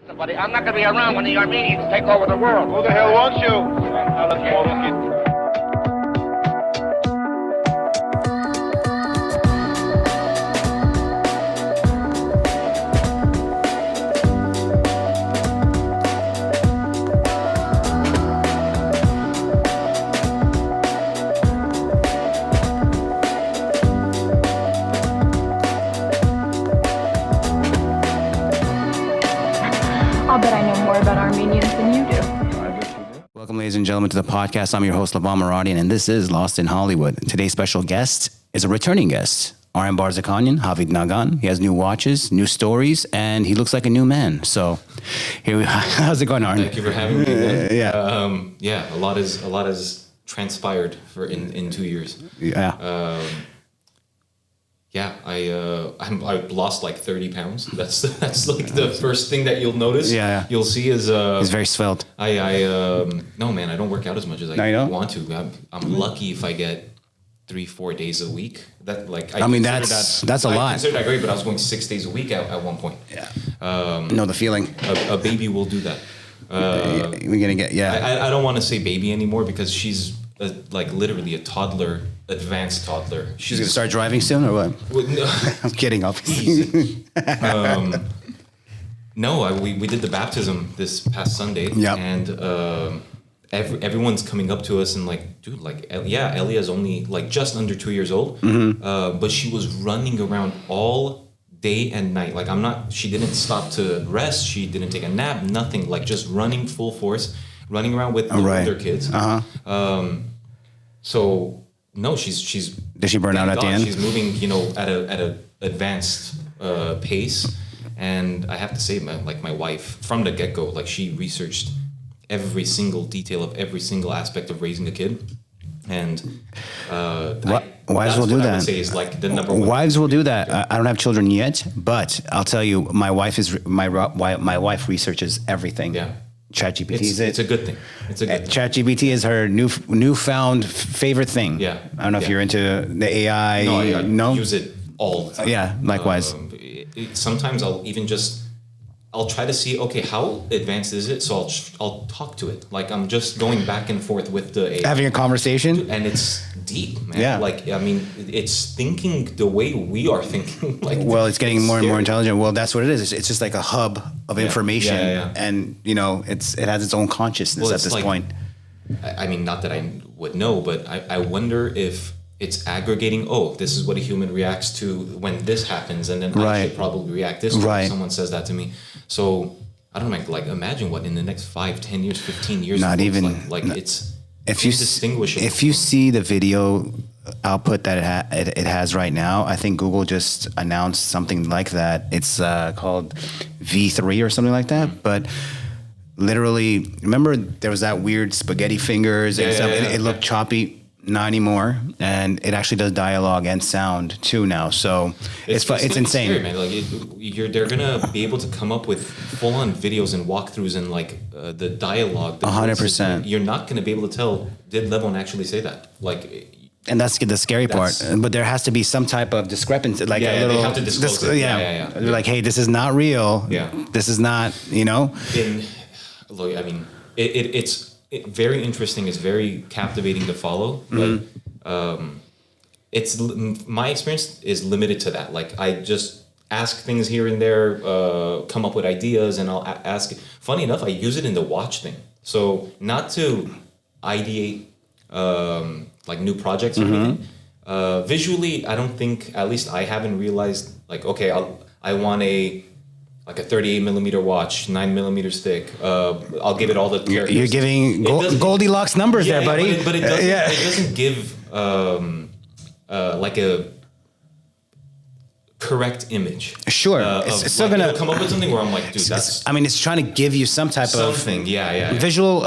Buddy, I'm not going to be around when the Armenians take over the world. Who the hell wants you? Now let's go. I'll bet I know more about Armenians than you do. Welcome, ladies and gentlemen, to the podcast. I'm your host, Havid Nagan, and this is Lost in Hollywood. Today's special guest is a returning guest, Aren Bazerkanian, Havid Nagan. He has new watches, new stories, and he looks like a new man. So, how's it going, Aren? Thank you for having me. Yeah. A lot has transpired in 2 years. I've lost like 30 pounds. That's like the first thing that you'll notice. Yeah. You'll see is he's very svelte. No, man, I don't work out as much as I want to. I'm lucky if I get 3-4 days a week. That like I mean that's a lot. I consider that great, but I was going 6 days a week at one point. Yeah. Know the feeling. A baby will do that. We're gonna get I don't want to say baby anymore because she's like literally a toddler. Advanced toddler. She's gonna start driving soon, or what? Well, no. I'm kidding, obviously. We did the baptism this past Sunday, and everyone's coming up to us and like, dude, like, Elia's only like just under 2 years old, but she was running around all day and night. Like, she didn't stop to rest. She didn't take a nap. Nothing. Like, just running full force, running around with the older kids. So. No, she's. Did she burn out at the end? She's moving, at a advanced pace, and I have to say, my wife from the get go, like she researched every single detail of every single aspect of raising a kid, and wives will do that. I would say is like the number one. Wives will do that. I don't have children yet, but I'll tell you, my wife researches everything. Yeah. ChatGPT it's a good thing. ChatGPT is her newfound favorite thing. Yeah. I don't know if you're into the AI. No, I use it all the time. Yeah, likewise. Sometimes I'll try to see, okay, how advanced is it? So I'll talk to it. Like I'm just going back and forth with the AI. Having a conversation. And it's deep, man. Yeah. Like, I mean, it's thinking the way we are thinking. Like, well, it's getting more and more intelligent. Well, that's what it is. It's just like a hub of information. Yeah. And, it has its own consciousness at this point. I mean, not that I would know, but I wonder if it's aggregating, this is what a human reacts to when this happens, and then I should probably react this way if someone says that to me. So, I don't know, like imagine what in the next 5, 10 years, 15 years, not even it's indistinguishable. If you see the video output that it has right now, I think Google just announced something like that. It's called V3 or something like that, but literally, remember there was that weird spaghetti fingers and stuff, and it looked choppy. Not anymore, and it actually does dialogue and sound too now. So it's insane. Scary, man. Like they're gonna be able to come up with full-on videos and walkthroughs and like the dialogue. 100%. You're not gonna be able to tell, did Levon actually say that? Like, and that's the scary part. But there has to be some type of discrepancy, like a little. They have to disclose it. They're like, hey, this is not real. Yeah. This is not. It's very interesting. It's very captivating to follow. But it's my experience is limited to that. Like I just ask things here and there, come up with ideas, and I'll ask. Funny enough, I use it in the watch thing. So not to ideate like new projects or anything. Visually, I don't think. At least I haven't realized. Like, okay, I want a 38 millimeter watch, 9 millimeters thick. I'll give it all the characters. You're giving Goldilocks numbers there, buddy. But it doesn't give like a correct image. Sure, it's still gonna come up with something where I'm like, dude, that's. I mean, it's trying to give you some type of visual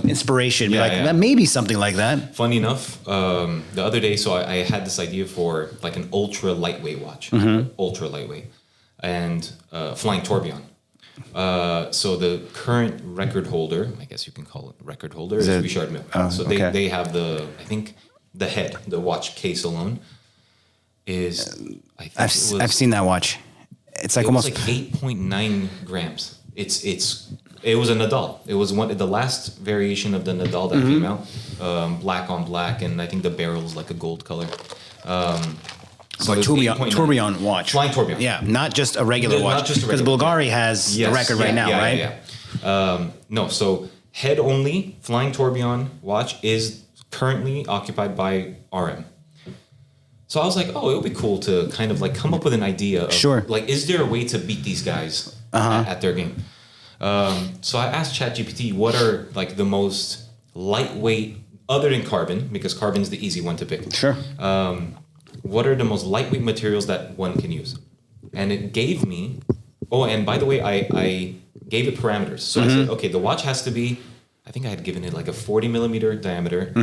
inspiration. Like maybe something like that. Funny enough, the other day, so I had this idea for like an ultra lightweight watch, ultra lightweight. And flying tourbillon. So the current record holder, I guess you can call it record holder, is Richard Mille. So they have I think the head, the watch case alone is. I've seen that watch. It's like almost like 8.9 grams. it was a Nadal. It was the last variation of the Nadal that came out, black on black, and I think the barrel is like a gold color. So tourbillon watch. Flying tourbillon. Yeah, not just a regular watch. Not just a because regular. Bulgari has the record right now, right? Yeah. No, so head only flying tourbillon watch is currently occupied by RM. So I was like, oh, it would be cool to kind of like come up with an idea of, Sure. like, is there a way to beat these guys at their game? So I asked ChatGPT, what are like the most lightweight, other than carbon, because carbon is the easy one to pick. Sure. What are the most lightweight materials that one can use? And it gave me, oh, and by the way, I gave it parameters. So I said, okay, the watch has to be, I think I had given it like a 40 millimeter diameter.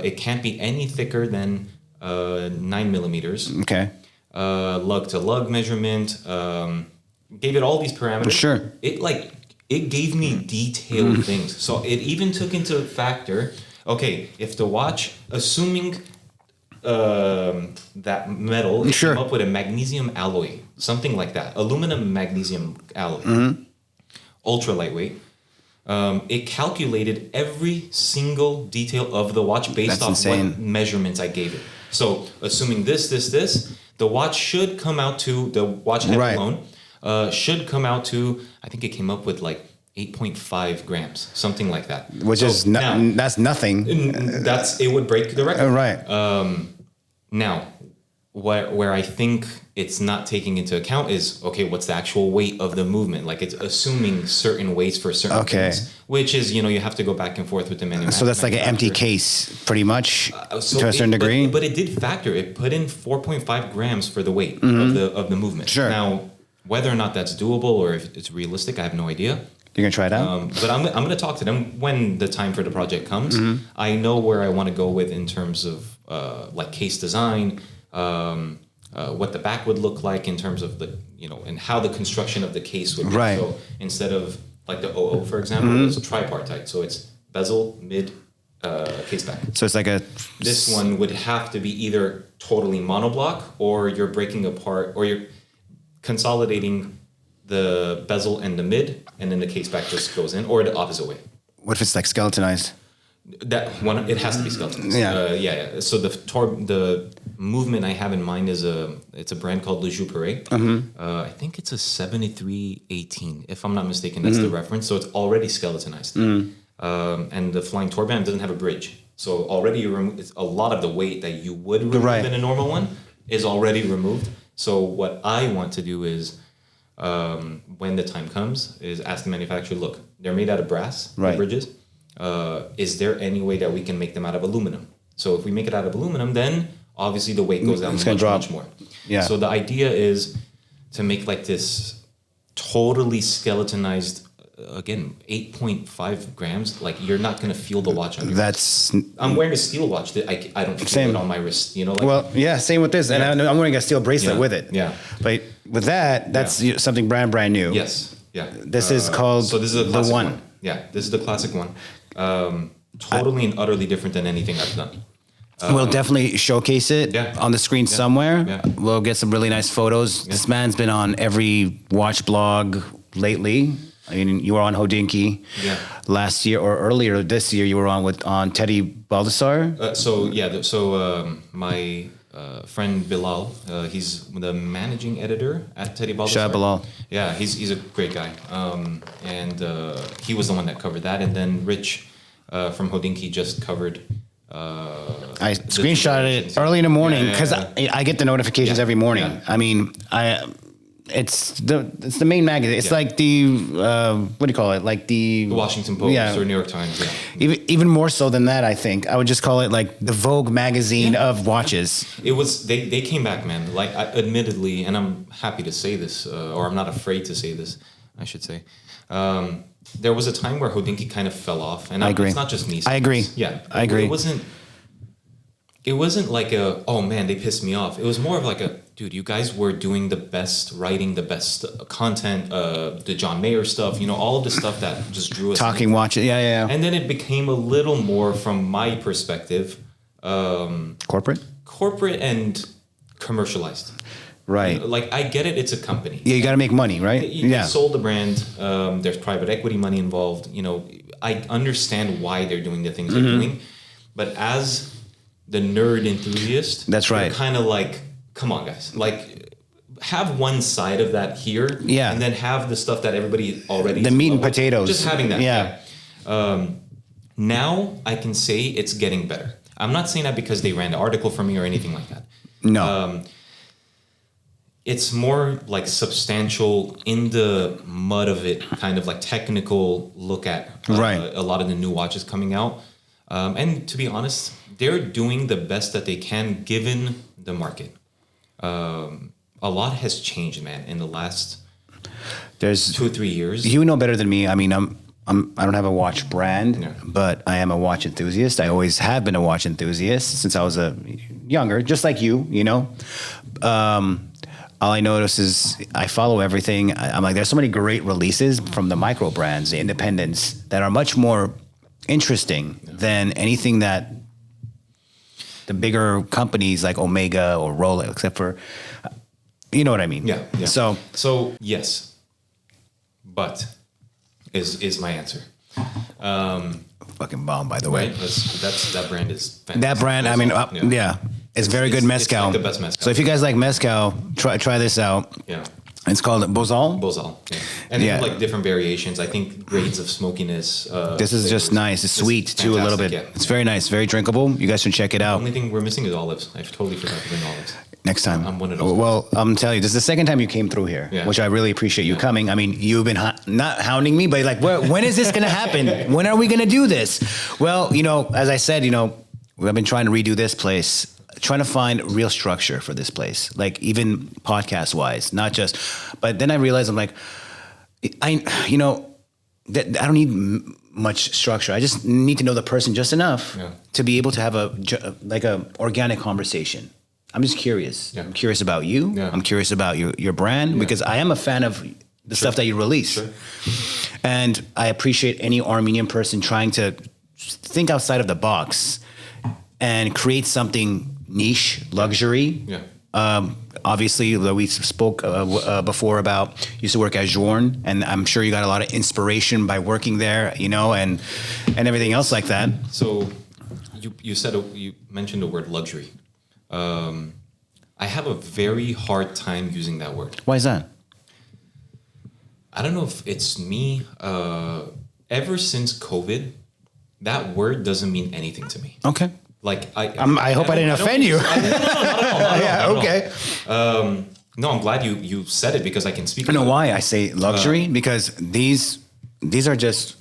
It can't be any thicker than 9 millimeters. Okay. Lug to lug measurement. Gave it all these parameters. Sure. It gave me detailed things. So it even took into factor, okay, if the watch, assuming that metal, it came up with a magnesium alloy, something like that, aluminum magnesium alloy, ultra lightweight. It calculated every single detail of the watch based off what measurements I gave it. So assuming this, the watch should come out to, the watch head alone, should come out to, I think it came up with like 8.5 grams, something like that. Which is that's nothing. It would break the record. Right. Now, where I think it's not taking into account is, okay, what's the actual weight of the movement? Like it's assuming certain weights for certain things, which is, you have to go back and forth with the manufacturer. So that's like an empty case, pretty much, to a certain degree. But it did factor. It put in 4.5 grams for the weight of the movement. Sure. Now, whether or not that's doable or if it's realistic, I have no idea. You're going to try it out? But I'm going to talk to them when the time for the project comes. I know where I want to go with in terms of like case design, what the back would look like in terms of the, and how the construction of the case would be. Right. So instead of like the OO, for example, it's a tripartite. So it's bezel, mid, case back. So it's like this one would have to be either totally monoblock or you're breaking apart or you're consolidating the bezel and the mid, and then the case back just goes in, or the opposite way. What if it's like skeletonized? That one, it has to be skeletonized. Yeah. So the movement I have in mind is it's a brand called Le Jouperet. I think it's a 7318, if I'm not mistaken. That's the reference. So it's already skeletonized. And the flying tourbillon doesn't have a bridge. So already it's a lot of the weight that you would remove in a normal one is already removed. So what I want to do is, when the time comes, is ask the manufacturer, look, they're made out of brass, the bridges. Is there any way that we can make them out of aluminum? So if we make it out of aluminum, then obviously the weight goes down much more. Yeah. So the idea is to make like this totally skeletonized, again, 8.5 grams. Like you're not going to feel the watch on your wrist. I'm wearing a steel watch that I don't feel it on my wrist. Same with this. And I'm wearing a steel bracelet with it. Yeah. But with that, that's something brand new. Yes. Yeah. This is called so this is a classic the one. Yeah. This is the classic one. Totally and utterly different than anything I've done. We'll definitely showcase it on the screen somewhere. Yeah. We'll get some really nice photos. This man's been on every watch blog lately. I mean, you were on Hodinky last year or earlier this year. You were on Teddy Baldassar. My friend Bilal, he's the managing editor at Teddy Baldassar. Shout out Bilal. Yeah, he's a great guy. And he was the one that covered that. And then Rich from Hodinky just covered. I screenshotted it early in the morning because I get the notifications every morning. Yeah. I mean, it's the main magazine. It's like the what do you call it? Like the Washington Post or New York Times. Yeah. Even more so than that, I think I would just call it like the Vogue magazine of watches. It was they came back, man. Like admittedly, and I'm happy to say this, or I'm not afraid to say this, I should say. There was a time where Hodinky kind of fell off, and I agree. It's not just me. I agree. Yeah, I agree. It wasn't like oh man, they pissed me off. It was more of like dude, you guys were doing the best writing, the best content, the John Mayer stuff, all of the stuff that just drew us talking watches. Yeah. And then it became a little more, from my perspective, corporate and commercialized. Right. Like, I get it. It's a company. Yeah, you got to make money, right? You sold the brand. There's private equity money involved. You know, I understand why they're doing the things they're doing, but as the nerd enthusiast, that's right. Kind of like, come on, guys, like, have one side of that here, and then have the stuff that everybody already the meat and potatoes. Just having that, yeah. Now I can say it's getting better. I'm not saying that because they ran the article for me or anything like that. No. It's more like substantial in the mud of it, kind of like technical look at a lot of the new watches coming out. And to be honest, they're doing the best that they can given the market. A lot has changed, man, in the last 2 or 3 years. You know better than me. I mean, I don't have a watch brand, but I am a watch enthusiast. I always have been a watch enthusiast since I was younger, just like you, you know. All I notice is I follow everything. I'm like, there's so many great releases from the micro brands, the independents, that are much more interesting than anything that the bigger companies like Omega or Rolex, except for, you know what I mean? Yeah. So yes, but is my answer. Fucking bomb, by the way. Right? That brand is fantastic. That brand, I mean, yeah. It's very good mezcal. It's like the best mezcal. So if you guys like mezcal, try this out. Yeah. It's called Bozal. Bozal. Yeah. And they have like different variations. I think grades of smokiness. This is just nice. It's sweet too, a little bit. Yeah. It's very nice, very drinkable. You guys should check it out. The only thing we're missing is olives. I totally forgot to bring olives. Next time. I'm one of those. Well, I'm telling you, this is the second time you came through here, which I really appreciate you coming. I mean, you've been not hounding me, but like, when is this going to happen? When are we going to do this? Well, you know, as I said, you know, I've been trying to redo this place, trying to find real structure for this place, like even podcast wise, not just, but then I realized I'm like, I don't need much structure. I just need to know the person just enough to be able to have a organic conversation. I'm just curious. Yeah. I'm curious about you. Yeah. I'm curious about your brand because I am a fan of the stuff that you release. Sure. And I appreciate any Armenian person trying to think outside of the box and create something niche, luxury. Yeah. Obviously, we spoke before about, used to work at Journe, and I'm sure you got a lot of inspiration by working there, you know, and everything else like that. So you mentioned the word luxury. I have a very hard time using that word. Why is that? I don't know if it's me. Ever since COVID, that word doesn't mean anything to me. Okay. Like I hope I didn't offend you. No, not at all. Yeah. Okay. No, I'm glad you said it because I can speak. You know why I say luxury? Because these are just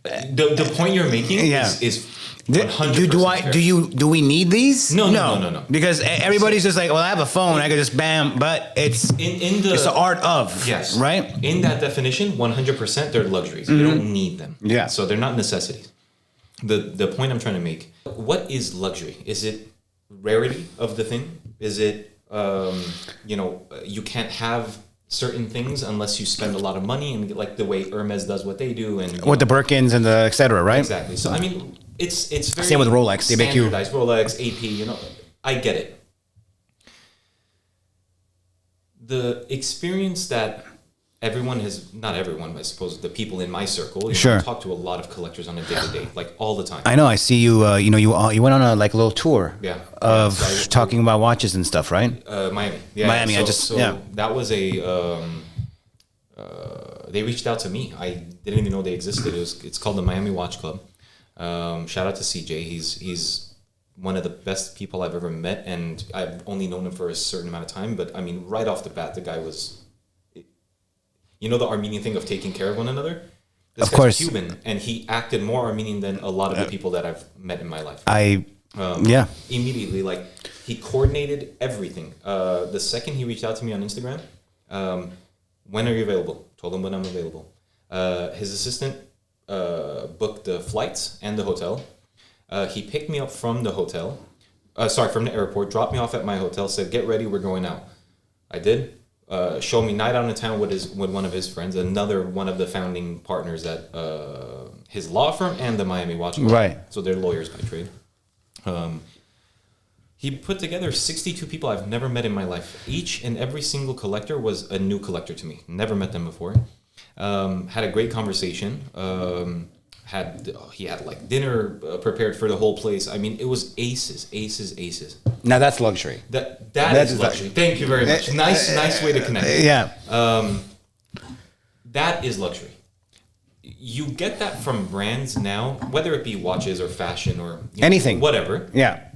the point you're making is 100% do we need these? No. Because everybody's just like, well, I have a phone, I could just bam. But it's it's the art of right. In that definition, 100% they're luxuries. You don't need them. Yeah. So they're not necessities. The point I'm trying to make: what is luxury? Is it rarity of the thing? Is it you can't have certain things unless you spend a lot of money, and like the way Hermes does what they do, and with the Birkins and the et cetera, right? Exactly. So I mean, it's very same with Rolex. They make you Rolex, AP. You know, I get it. The experience that everyone has, not everyone, I suppose the people in my circle, I talk to a lot of collectors on a day-to-day, like all the time. I know. I see you. You went on a little tour. Of talking about watches and stuff, right? Miami. Yeah. Miami. That was they reached out to me. I didn't even know they existed. It's called the Miami Watch Club. Shout out to CJ. He's one of the best people I've ever met, and I've only known him for a certain amount of time. But I mean, right off the bat, the guy was. You know the Armenian thing of taking care of one another? This guy's Cuban, and he acted more Armenian than a lot of the people that I've met in my life. Immediately, like, he coordinated everything. The second he reached out to me on Instagram, when are you available? Told him when I'm available. His assistant booked the flights and the hotel. He picked me up from the hotel. From the airport, dropped me off at my hotel, said, get ready, we're going out. I did. Showed me night out in town with one of his friends, another one of the founding partners at his law firm and the Miami Watch Club. Right. So they're lawyers by trade. He put together 62 people I've never met in my life. Each and every single collector was a new collector to me. Never met them before. Had a great conversation. He had like dinner prepared for the whole place. I mean, it was aces. Now that's luxury. That That's is luxury. Thank you very much. Nice way to connect. Yeah. That is luxury. You get that from brands now, whether it be watches or fashion or anything, whatever. Yeah.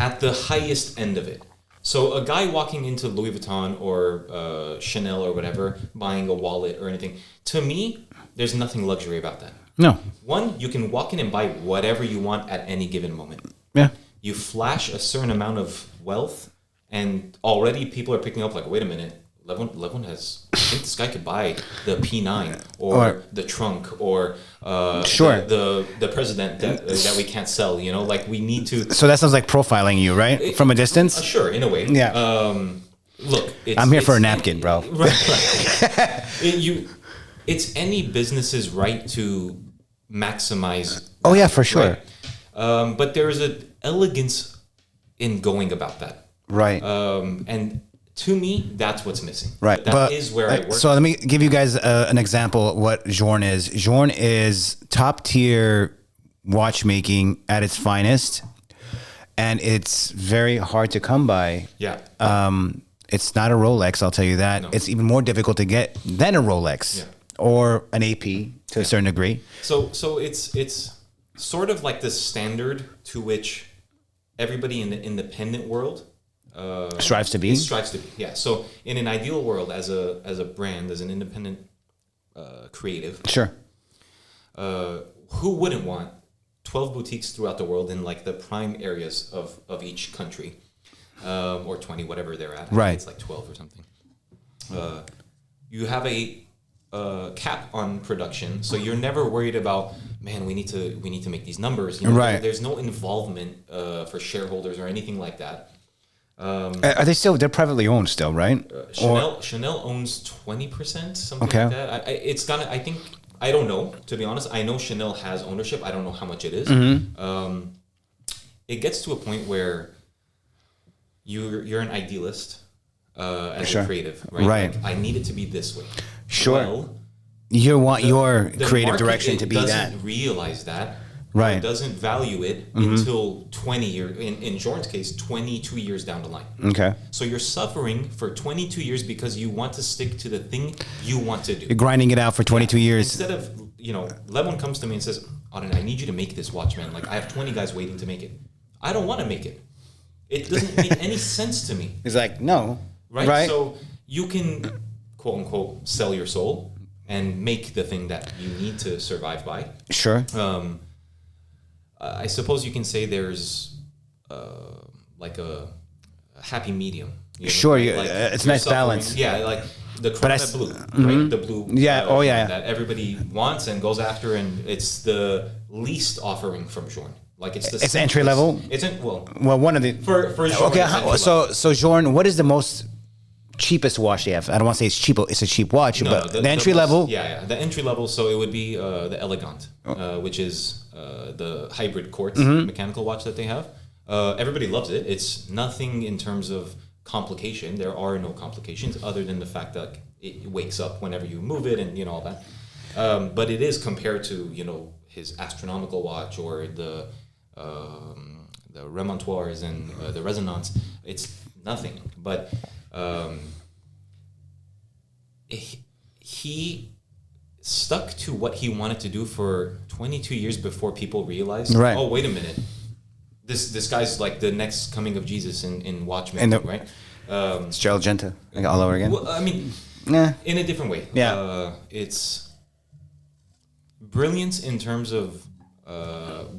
At the highest end of it. So a guy walking into Louis Vuitton or Chanel or whatever, buying a wallet or anything, to me, there's nothing luxury about that. No. One, you can walk in and buy whatever you want at any given moment. Yeah. You flash a certain amount of wealth, and already people are picking up like, wait a minute, Levon has, I think this guy could buy the P9 or the trunk or sure. the president that we can't sell, like we need to. So that sounds like profiling you, right? From a distance? Sure, in a way. Yeah. Look, I'm here for a napkin, bro. Right. It's any business's right to maximize. Oh yeah, for sure. Right? But there is an elegance in going about that. Right. And to me, that's what's missing. Right. That is where I work. So let me give you guys an example of what Journe is. Journe is top tier watchmaking at its finest, and it's very hard to come by. Yeah. It's not a Rolex, I'll tell you that. No. It's even more difficult to get than a Rolex. Yeah. Or an AP to a certain degree. So it's sort of like the standard to which everybody in the independent world strives to be. Yeah. So in an ideal world, as a brand, as an independent creative, Sure. Who wouldn't want 12 boutiques throughout the world in like the prime areas of each country, or 20, whatever they're at. Right. It's like 12 or something. You have a cap on production, so you're never worried about, man, we need to make these numbers. Right. There's no involvement for shareholders or anything like that. Are they still? They're privately owned still, right? Chanel owns 20%, something like that. I think I don't know, to be honest. I know Chanel has ownership. I don't know how much it is. Mm-hmm. It gets to a point where you're an idealist as a creative, right? Right. Like, I need it to be this way. Sure. Well, You want your the creative market, direction to be that. doesn't realize that. Right. It doesn't value it until 20 years, in Journe's case, 22 years down the line. Okay. So you're suffering for 22 years because you want to stick to the thing you want to do. You're grinding it out for 22 years. Instead of, Levon comes to me and says, Aren, I need you to make this watch, man. Like, I have 20 guys waiting to make it. I don't want to make it. It doesn't make any sense to me. It's like, no. Right? So you can, quote unquote, sell your soul and make the thing that you need to survive by. Sure. I suppose you can say there's like a happy medium. Sure, Like it's you're nice balance. Yeah, like the Coronet blue, right? The blue. Yeah, That everybody wants and goes after, and it's the least offering from Journe. Like it's entry level? Well, one of the for Journe. Okay, it's entry level. so Journe, what is the most cheapest watch they have? I don't want to say it's cheap. It's a cheap watch, but the entry level. Yeah, the entry level. So it would be the Elegant, which is the hybrid quartz mechanical watch that they have. Everybody loves it. It's nothing in terms of complication. There are no complications other than the fact that it wakes up whenever you move it and all that. But it is compared to his astronomical watch or the remontoirs and the resonance. It's nothing. But he stuck to what he wanted to do for 22 years before people realized, right. Oh, wait a minute. This guy's like the next coming of Jesus in watchmaking, right? It's Gerald Genta, like all over again. Well, I mean, in a different way. Yeah. It's brilliance in terms of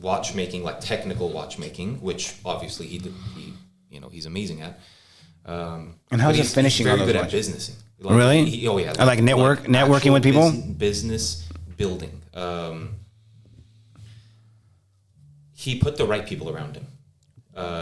watchmaking, like technical watchmaking, which obviously he's amazing at. And how's the finishing on those those watches? Very good at businessing. Like, really? Yeah. I like networking with people? Business building. He put the right people around him.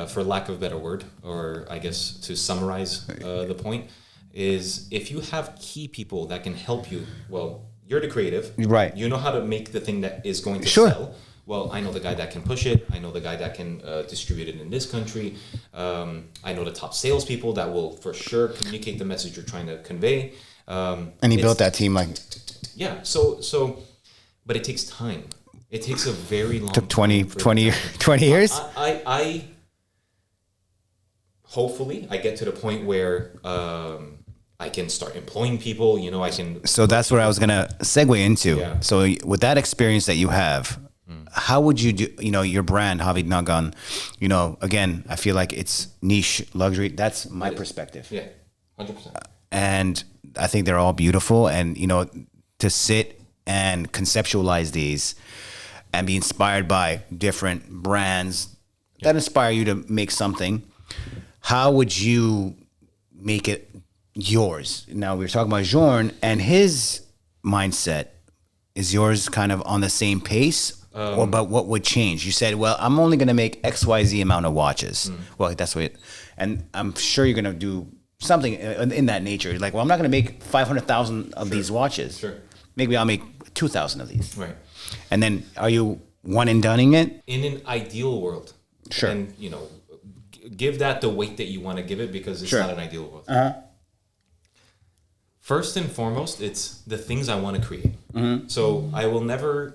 For lack of a better word, or I guess to summarize the point, is if you have key people that can help you, well, you're the creative. Right. You know how to make the thing that is going to sure. sell. well, I know the guy that can push it. I know the guy that can distribute it in this country. I know the top salespeople that will for sure communicate the message you're trying to convey. And he built that team like yeah. So, but it takes time. It takes a very long took 20 years. I hopefully I get to the point where I can start employing people. You know, I can. So that's what I was gonna segue into. Yeah. So with that experience that you have, how would you do? You know, your brand Havid Nagan. You know, again, I feel like it's niche luxury. That's my perspective. Yeah, 100%. And I think they're all beautiful. And you know, to sit and conceptualize these and be inspired by different brands that inspire you to make something. How would you make it yours? Now we were talking about Jorn and his mindset. Is yours kind of on the same pace? Or about what would change? You said, well, I'm only going to make XYZ amount of watches. Well, that's what and I'm sure you're going to do something in that nature. Like, well, I'm not going to make 500,000 of these watches. Sure. Maybe I'll make 2,000 of these. Right. And then are you one and doneing it? In an ideal world. Sure. And, you know, give that the weight that you want to give it because it's Sure. not an ideal world. First and foremost, it's the things I want to create. So I will never,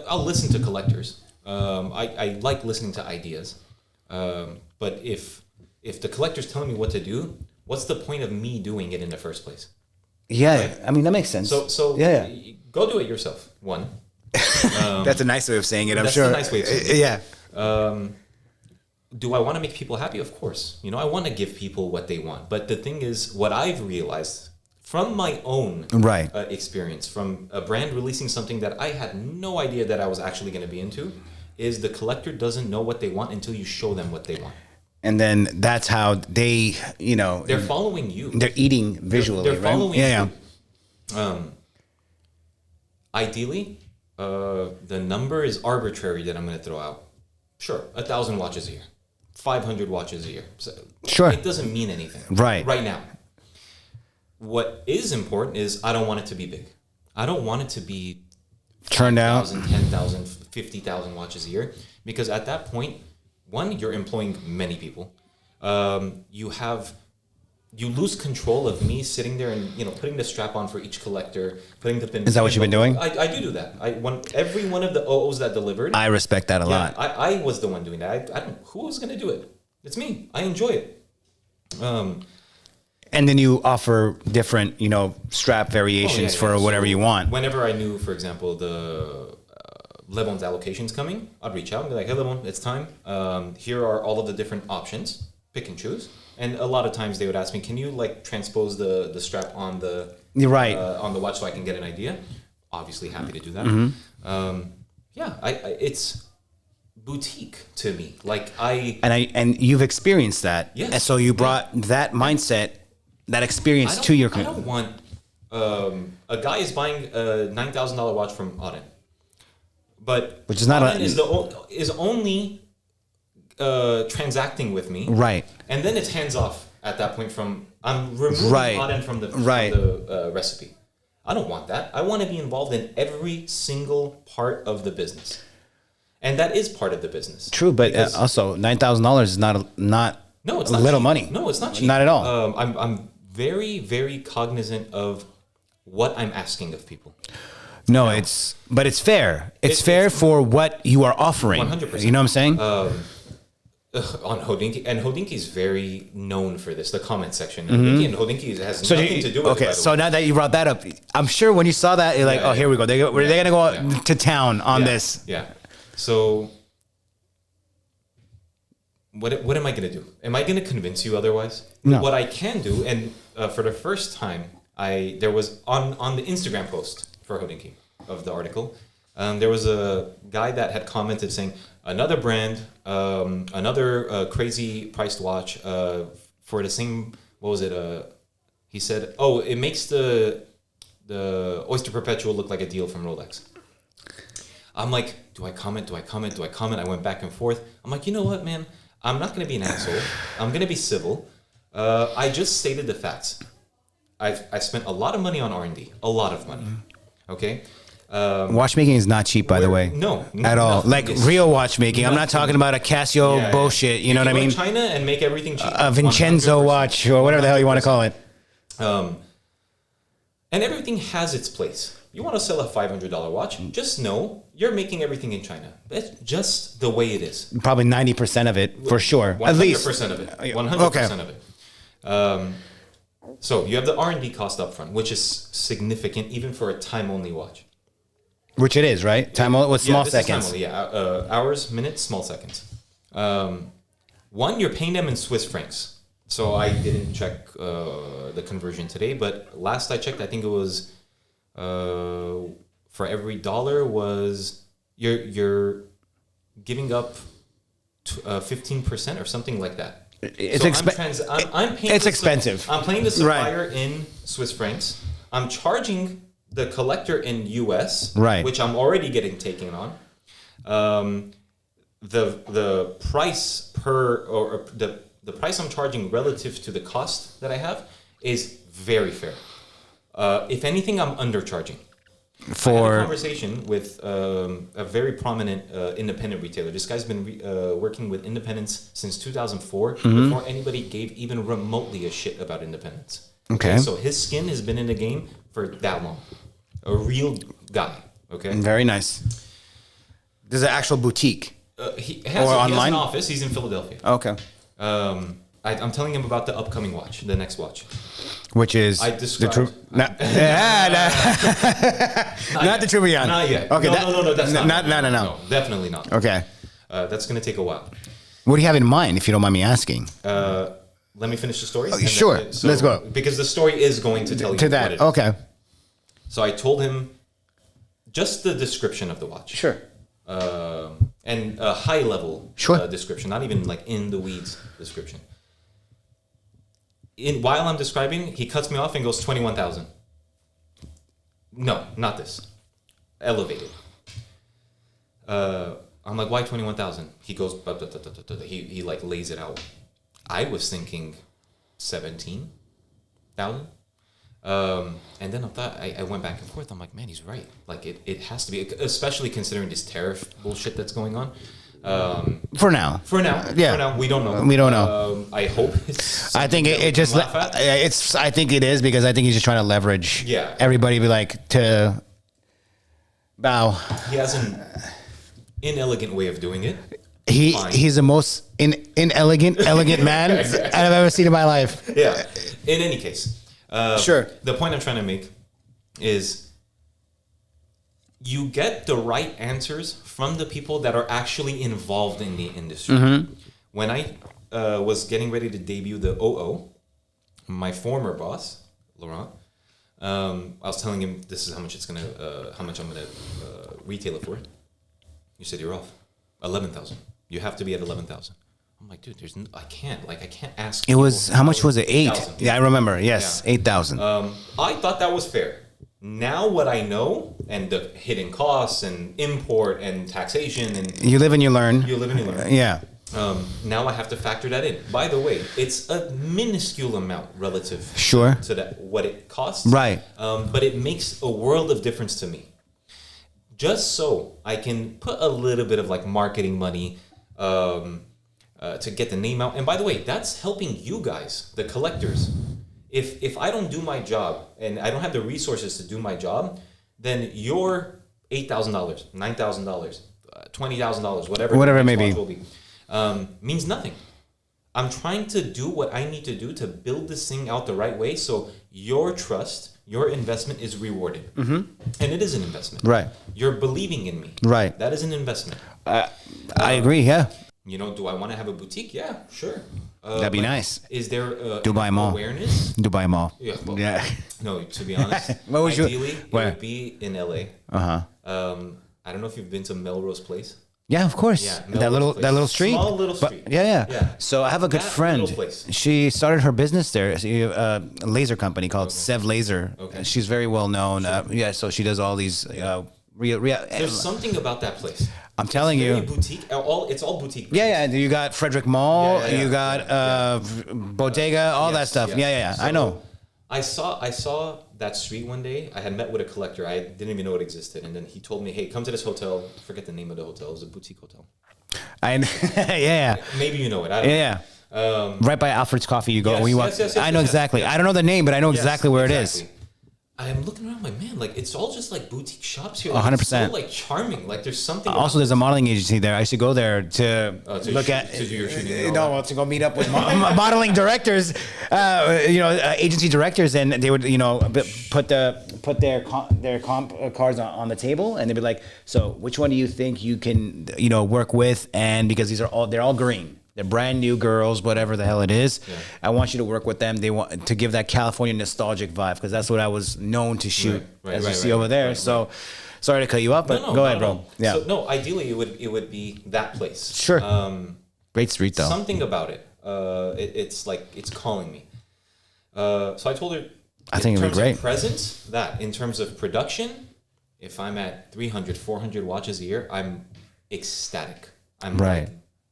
I'll listen to collectors. I like listening to ideas. But if the collector's telling me what to do, what's the point of me doing it in the first place? Yeah. Right. I mean, that makes sense. So yeah. Go do it yourself. One. That's a nice way of saying it, I'm That's sure. a nice way of saying it. Yeah. Do I want to make people happy? Of course. You know, I want to give people what they want. But the thing is, what I've realized from my own Right. experience, from a brand releasing something that I had no idea that I was actually going to be into, is the collector doesn't know what they want until you show them what they want. And then that's how they, you know, They're following you. they're eating visually, They're right? following yeah, you. Ideally, the number is arbitrary that I'm going to throw out. Sure, 1,000 watches a year, 500 watches a year. So Sure. It doesn't mean anything. Right. Right now. What is important is I don't want it to be big. I don't want it to be Turned out. 10,000, 50,000 watches a year. Because at that point, one, you're employing many people. You lose control of me sitting there and, you know, putting the strap on for each collector, putting the pin. Is that what you've been doing? I do that. Every one of the OOs that delivered. I respect that a lot. I was the one doing that. I don't. Who was going to do it? It's me. I enjoy it. And then you offer different, you know, strap variations for whatever So you want. Whenever I knew, for example, the Levon's allocation's coming, I'd reach out and be like, hey, Levon, it's time. Here are all of the different options. Pick and choose. And a lot of times they would ask me, can you like transpose the strap on the You're right. on the watch so I can get an idea? Obviously happy to do that. It's boutique to me. Like And you've experienced that. Yes. And so you brought that mindset, that experience to your I don't want a guy is buying a $9,000 watch from Aren, but Which is not Aren is only transacting with me, right. and then it's hands off at that point. I'm removing Right. Aren from the recipe. I don't want that. I want to be involved in every single part of the business, and that is part of the business. True, but Because- also $9,000 is not no, it's not little cheap. money. No, it's not cheap. Not at all. I'm very, very cognizant of what I'm asking of people. No, but it's fair. It's fair for what you are offering. 100%. You know what I'm saying? On Hodinky, and Hodinky is very known for this. The comment section, Hodinky has nothing to do with it. Okay, by the so way. now that you brought that up, I'm sure when you saw that, you're like, Yeah, oh, here we go. They're going to go to town on this. Yeah. So, what am I going to do? Am I going to convince you otherwise? No. What I can do, and for the first time, there was on the Instagram post for Hodinky of the article, there was a guy that had commented saying, another brand, another crazy priced watch for the same, what was it? He said, oh, it makes the Oyster Perpetual look like a deal from Rolex. I'm like, do I comment? I went back and forth. I'm like, you know what, man? I'm not going to be an asshole. I'm going to be civil. I just stated the facts. I spent a lot of money on R&D, a lot of money. Okay? Watchmaking is not cheap, by the way. No, at all. nothing Like is real watchmaking. I'm not talking about a Casio bullshit. You know what I mean? China and make everything cheap. A Vincenzo 100%. watch or whatever the hell you want to call it. And everything has its place. You want to sell a $500 watch? Just know you're making everything in China. That's just the way it is. Probably 90% of it, for sure. 100% At least. 100% of it. 100% of it. So you have the R&D cost up front, which is significant even for a time-only watch. Which it is, right? Time with small this is seconds. time-only, hours, minutes, small seconds. One, you're paying them in Swiss francs. So I didn't check the conversion today, but last I checked, I think it was for every dollar was you're giving up 15% or something like that. It's I'm paying. It's expensive. I'm paying the supplier in Swiss francs. I'm charging the collector in US, Right. which I'm already getting taken on. The price the price I'm charging relative to the cost that I have is very fair. If anything, I'm undercharging. I had a conversation with a very prominent independent retailer. This guy's been working with independents since 2004, before anybody gave even remotely a shit about independents. Okay. So his skin has been in the game for that long. A real guy. Okay. Very nice. There's an actual boutique. He has online? an office. He's in Philadelphia. Okay. I'm telling him about the upcoming watch, the next watch. Which is I described. not the Tourbillon. Not yet. Okay. No. That's not. No. Definitely not. Okay. That's going to take a while. What do you have in mind, if you don't mind me asking? Let me finish the story. Sure. Let's go. Because the story is going to tell you To what that. it is. Okay. So I told him just the description of the watch. Sure. And a high level description, not even like in the weeds description. While I'm describing, he cuts me off and goes 21,000. No, not this. Elevated. I'm like, why 21,000? He goes, he like lays it out. I was thinking 17,000. And then I went back and forth. I'm like, man, he's right. Like it has to be, especially considering this tariff bullshit that's going on. For now. Yeah. For now, we don't know. We don't know. I hope it's. I think it just. It's. I think it is because I think he's just trying to leverage. Yeah. Everybody be like to bow. He has an inelegant way of doing it. He's the most elegant man I've ever seen in my life. Yeah. In any case. Sure. The point I'm trying to make is you get the right answers from the people that are actually involved in the industry. Mm-hmm. When I was getting ready to debut the OO, my former boss, Laurent, I was telling him this is how much I'm gonna retail it for. You said you're off. 11,000. You have to be at 11,000. I'm like, dude, I can't ask. It was, how much was it? 8. 8,000. Yeah, I remember. Yes, yeah. 8,000. I thought that was fair. Now what I know, and the hidden costs and import and taxation and you live and you learn. Yeah. Now I have to factor that in. By the way, it's a minuscule amount relative to that what it costs. Right. But it makes a world of difference to me. Just so I can put a little bit of like marketing money to get the name out. And by the way, that's helping you guys, the collectors. If I don't do my job and I don't have the resources to do my job, then your $8,000, $9,000, $20,000, whatever it may be, will be means nothing. I'm trying to do what I need to do to build this thing out the right way so your trust, your investment is rewarded. Mm-hmm. And it is an investment. Right. You're believing in me. Right. That is an investment. I agree, yeah. You know, do I want to have a boutique? Yeah, sure. That'd be nice. Is there Dubai Mall awareness? Dubai Mall. Yeah. Well, yeah. No, to be honest, what would ideally, it would be in LA. Uh-huh. I don't know if you've been to Melrose Place. Yeah, of course. Yeah, that little street. Small little street. Yeah. So I have a good friend. She started her business there. A laser company called Sev Laser. Okay. She's very well known. Sure. So she does all these. There's something about that place. I'm telling you. Boutique. It's all boutique. Yeah. You got Frederick Mall. You got Bodega. All that stuff. Yes. Yeah. So I know. I saw that street one day. I had met with a collector. I didn't even know it existed. And then he told me, hey, come to this hotel. I forget the name of the hotel. It was a boutique hotel. Yeah. Maybe you know it. I don't know. Yeah. Right by Alfred's Coffee, you go. Yes, when you walk, yes, I know exactly. yes. I don't know the name, but I know exactly where it is. I'm looking around, like, man, like it's all just like boutique shops here. 100%. It's so like charming. Like there's something. Also, there's a modeling agency there. I used to go there to look at. To do your shooting. And all No, that. well, to go meet up with modeling directors, agency directors, and they would, put their comp cards on the table, and they'd be like, "So, which one do you think you can, work with?" And because they're all green. They're brand new girls, whatever the hell it is. Yeah. I want you to work with them. They want to give that California nostalgic vibe because that's what I was known to shoot, as you see over there. So, sorry to cut you off, but go ahead, bro. Yeah. So, no, ideally it would be that place. Sure. Great street though. Something about it. It's like it's calling me. So I told her. I think it'd be great. In terms of presence, in terms of production, if I'm at 300, 400 watches a year, I'm ecstatic. I'm like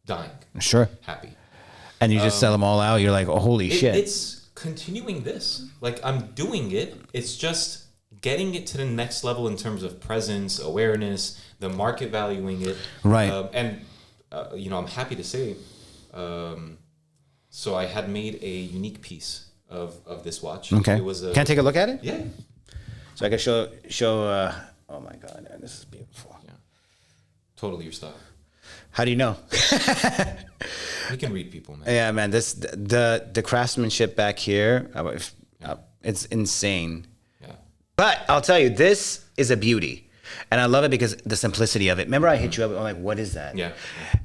dying. Sure. Happy. And you just sell them all out. You're like, oh, holy shit. It's continuing this. Like I'm doing it. It's just getting it to the next level in terms of presence, awareness, the market valuing it. Right. I'm happy to say, so I had made a unique piece of this watch. Okay. It was Can I take a look at it? Yeah. So I can show. Oh my God, man, this is beautiful. Yeah. Totally your style. How do you know? We can read people, man. Yeah, man. The craftsmanship back here, it's insane. Yeah. But I'll tell you, this is a beauty, and I love it because the simplicity of it. Remember, I hit you up. I'm like, what is that? Yeah.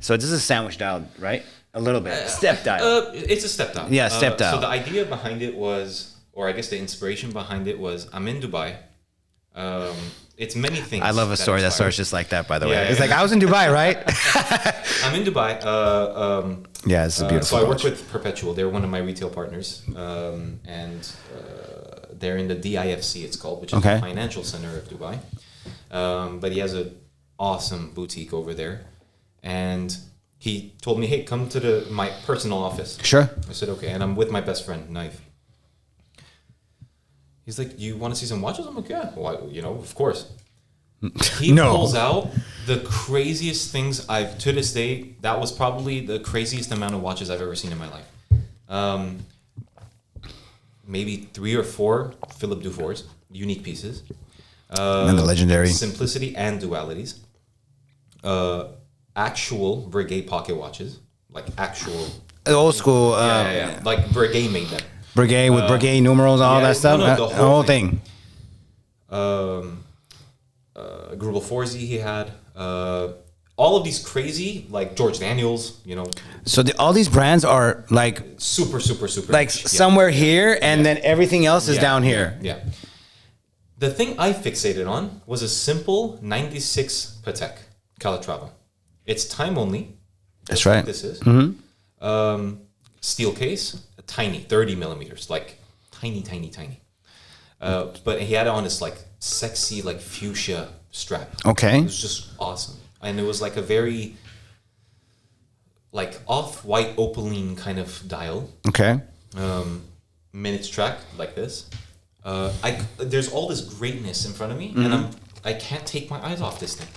So this is a sandwich dial, right? A little bit. Step dial. It's a step dial. Yeah, step dial. So the idea behind it was, or I guess the inspiration behind it was, I'm in Dubai. It's many things. I love a story that starts just like that, by the way. Yeah, it's like, I was in Dubai, right? I'm in Dubai. Yeah, it's a beautiful So I work watch. with Perpetual. They're one of my retail partners. They're in the DIFC, it's called, which is the financial center of Dubai. But he has an awesome boutique over there. And he told me, hey, come to my personal office. Sure. I said, okay. And I'm with my best friend, Knife. He's like, you want to see some watches? I'm like, yeah, well, of course. He pulls out the craziest things to this day, that was probably the craziest amount of watches I've ever seen in my life. Maybe 3 or 4 Philippe Dufours, unique pieces. And the legendary. Simplicity and dualities. Actual Breguet pocket watches, like actual. Old school. Like Breguet made them. Breguet with Breguet numerals, all that stuff. No, the whole thing. Grubel Forzi he had. All of these crazy, like George Daniels, So all these brands are like super like niche. somewhere here, and then everything else is down here. Yeah. The thing I fixated on was a simple 96 Patek Calatrava. It's time only. That's right. This is. Mm-hmm. Steel case, tiny, 30 millimeters, like tiny. But he had it on this like sexy, like fuchsia strap. Okay. It was just awesome. And it was like a very like off-white opaline kind of dial. Okay. Minutes track like this. There's all this greatness in front of me, and I can't take my eyes off this thing.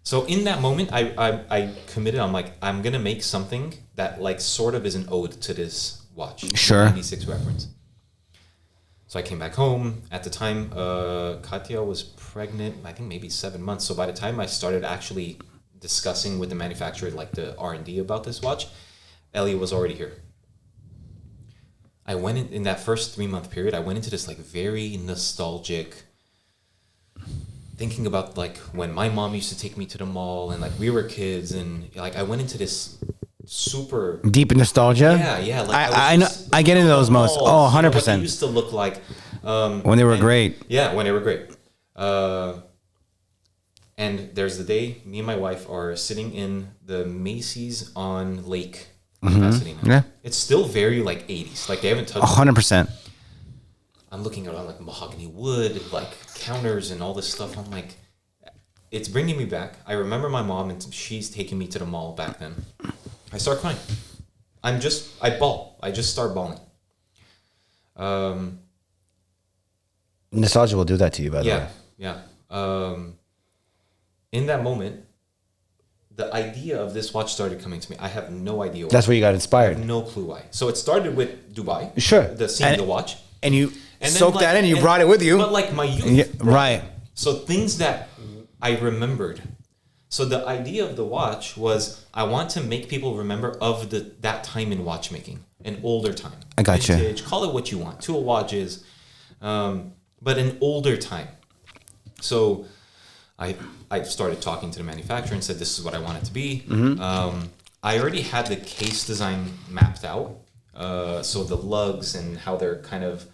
So in that moment, I committed. I'm like, I'm gonna make something that like sort of is an ode to this watch. Sure. 96 reference. So I came back home. At the time, Katya was pregnant. I think maybe 7 months. So by the time I started actually discussing with the manufacturer, like the R&D about this watch, Elliot was already here. I went in that first 3-month period. I went into this like very nostalgic, thinking about like when my mom used to take me to the mall and like we were kids, and like I went into this super deep nostalgia. Yeah. Like I know. I get into those modes. Oh, 100%. What they used to look like when they were great. Yeah, when they were great. And there's the day me and my wife are sitting in the Macy's on Lake in Pasadena. Yeah. It's still very like 80s. Like they haven't touched 100%. I'm looking around like mahogany wood, like counters and all this stuff. I'm like, it's bringing me back. I remember my mom and she's taking me to the mall back then. I start crying. I bawl. I just start bawling. Nostalgia will do that to you, by the way. Yeah. In that moment, the idea of this watch started coming to me. I have no idea why. That's where you got I inspired. have no clue why. So it started with Dubai. Sure. The seeing the watch. And you And then, soaked that in and you brought it with you. But like my youth. Yeah, right. So things that I remembered. So the idea of the watch was I want to make people remember of that time in watchmaking, an older time. I gotcha. Vintage, call it what you want, tool watches, but an older time. So I started talking to the manufacturer and said, this is what I want it to be. I already had the case design mapped out. So the lugs and how they're kind of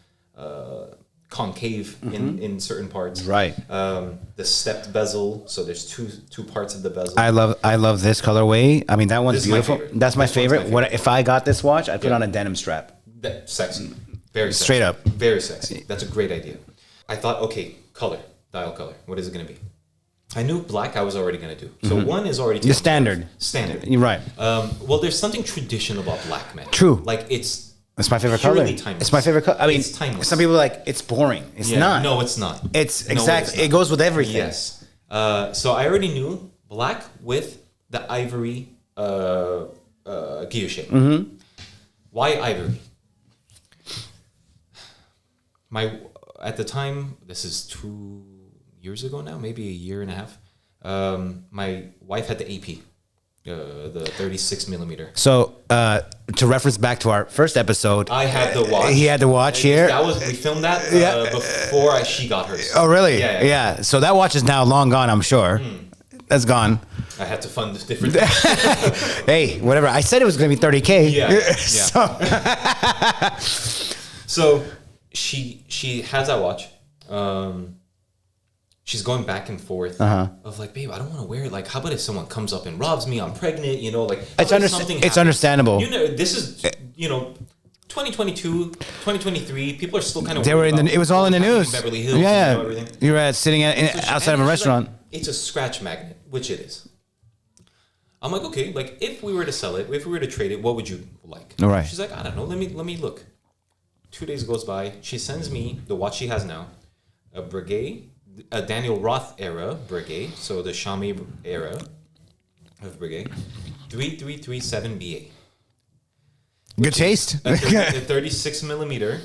concave in certain parts. Right. The stepped bezel. So there's two parts of the bezel. I love this colorway. I mean, that one's This is my beautiful. favorite. That's my This one's my favorite. favorite. What if I got this watch? I put Yeah. on a denim strap. Sexy. Very sexy. Straight up. Very sexy. That's a great idea. I thought, okay, color, dial color. What is it going to be? I knew black I was already going to do. So one is already The standard. Standard. You're right. Well, there's something traditional about black, man. True. Like it's It's my favorite purely color. timeless. It's my favorite color. I mean, It's timeless. some people are like, it's boring. It's not. No, it's not. It's No, exactly. it's not. It goes with everything. Yes. So I already knew black with the ivory guillotine. Why ivory? At the time, this is 2 years ago now, maybe a year and a half. My wife had the AP, the 36 millimeter. So to reference back to our first episode, I had the watch. He had the watch here. We filmed that Yeah. before she got hers. Oh, really? Yeah. So that watch is now long gone, I'm sure. That's gone. I had to fund different. Hey, whatever. I said it was going to be 30K. Yeah. So, So she has that watch. She's going back and forth of like, babe, I don't want to wear it. Like, how about if someone comes up and robs me? I'm pregnant, you know, like It's it's understandable. You know, this is 2022, 2023. People are still kind of. They were it was all in the news. Beverly Hills, Yeah. you know, everything. You were sitting outside of a she's restaurant. like, it's a scratch magnet, which it is. I'm like, okay, like if we were to sell it, if we were to trade it, what would you like? All right. She's like, I don't know. Let me look. 2 days goes by. She sends me the watch she has now, a Breguet, a Daniel Roth era Breguet, so the Chame era of Breguet, 3337 BA. Good taste. The 36 millimeter,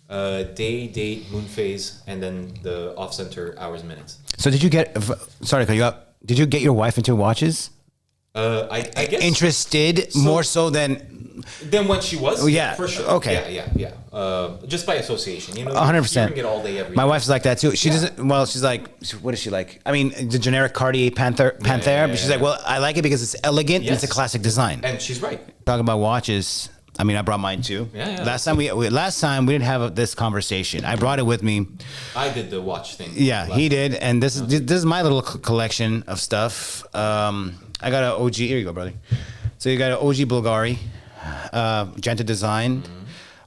day, date, moon phase, and then the off center hours, minutes. So did you get? Sorry to cut you up. Did you get your wife into watches? I guess Interested more so than when she was. Oh, yeah. For sure. Okay. Yeah. Just by association, you know. 100%. Hearing it all day, every my day. wife's like that too. She doesn't. Well, she's like, what is she like? I mean, the generic Cartier Panther, but she's like, well, I like it because it's elegant and it's a classic design. And she's right. Talking about watches. I mean, I brought mine too. Yeah. Last time we didn't have this conversation. I brought it with me. I did the watch thing. Yeah, he did, and this is my little collection of stuff. I got an OG. Here you go, brother. So you got an OG Bulgari, Genta design.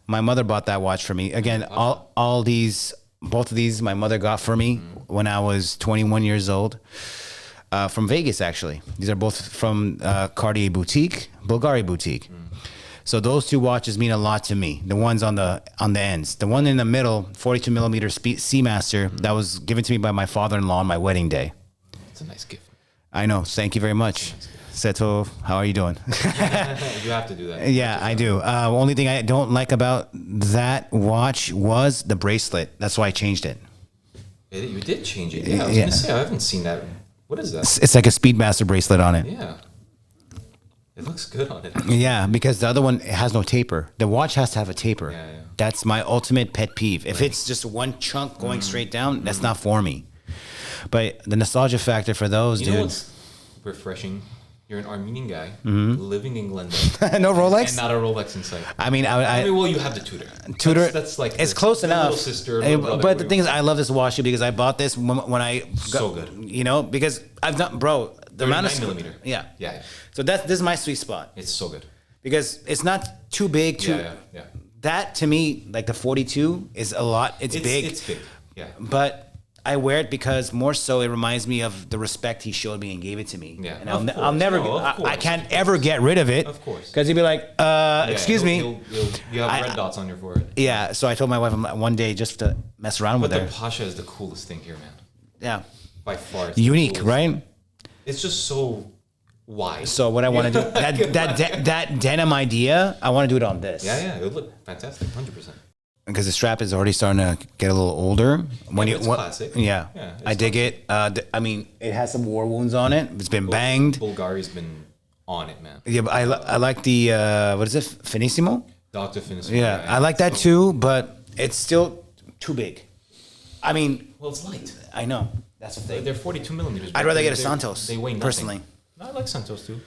My mother bought that watch for me. Again, both of these, my mother got for me when I was 21 years old. From Vegas, actually. These are both from Cartier Boutique, Bulgari Boutique. So those two watches mean a lot to me. The ones on the ends. The one in the middle, 42 millimeter Seamaster, that was given to me by my father-in-law on my wedding day. It's a nice gift. I know. Thank you very much. Seto, how are you doing? You have to do that. Yeah, I do. Only thing I don't like about that watch was the bracelet. That's why I changed it. You did change it. Yeah, I was going to say, I haven't seen that. What is that? It's like a Speedmaster bracelet on it. Yeah. It looks good on it. Yeah, because the other one has no taper. The watch has to have a taper. Yeah. That's my ultimate pet peeve. If it's just one chunk going straight down, that's not for me. But the nostalgia factor for those, You dude. know what's refreshing? You're an Armenian guy living in Glendale. No Rolex? And not a Rolex in sight. I mean, well, you have the Tudor. Tudor. That's like it's the close enough. Little sister, Hey, little brother, but the whatever. thing is, I love this watch because I bought this when I So good. You know, because I've done, bro. The amount of 39 millimeter. Yeah. Yeah. So this is my sweet spot It's so good. because it's not too big. Yeah. That to me, like the 42, is a lot. It's big. It's big. Yeah. But I wear it because more so it reminds me of the respect he showed me and gave it to me. Yeah, and of I'll course. never, No, of I course, can't of ever get rid of it. Of course. Because he'd be like, Yeah, excuse me. you have red dots on your forehead. Yeah, so I told my wife one day just to mess around But with the her. Pasha is the coolest thing here, man. Yeah, By far. It's the unique, coolest. right? It's just so wide. So what I want to do, that denim idea, I want to do it on this. Yeah, it would look fantastic, 100%. Because the strap is already starting to get a little older. When but it's classic. Yeah, Yeah, it's I dig it. I mean, it has some war wounds on it. It's been banged. Bulgari's been on it, man. Yeah, but I like the what is it, Finissimo? Dr. Finis. Yeah, I like that too, but it's still too big. I mean, Well, it's light. I know that's the thing. They're 42 millimeters. I'd but rather get a they- Santos, They weigh nothing. personally. No, I like Santos too.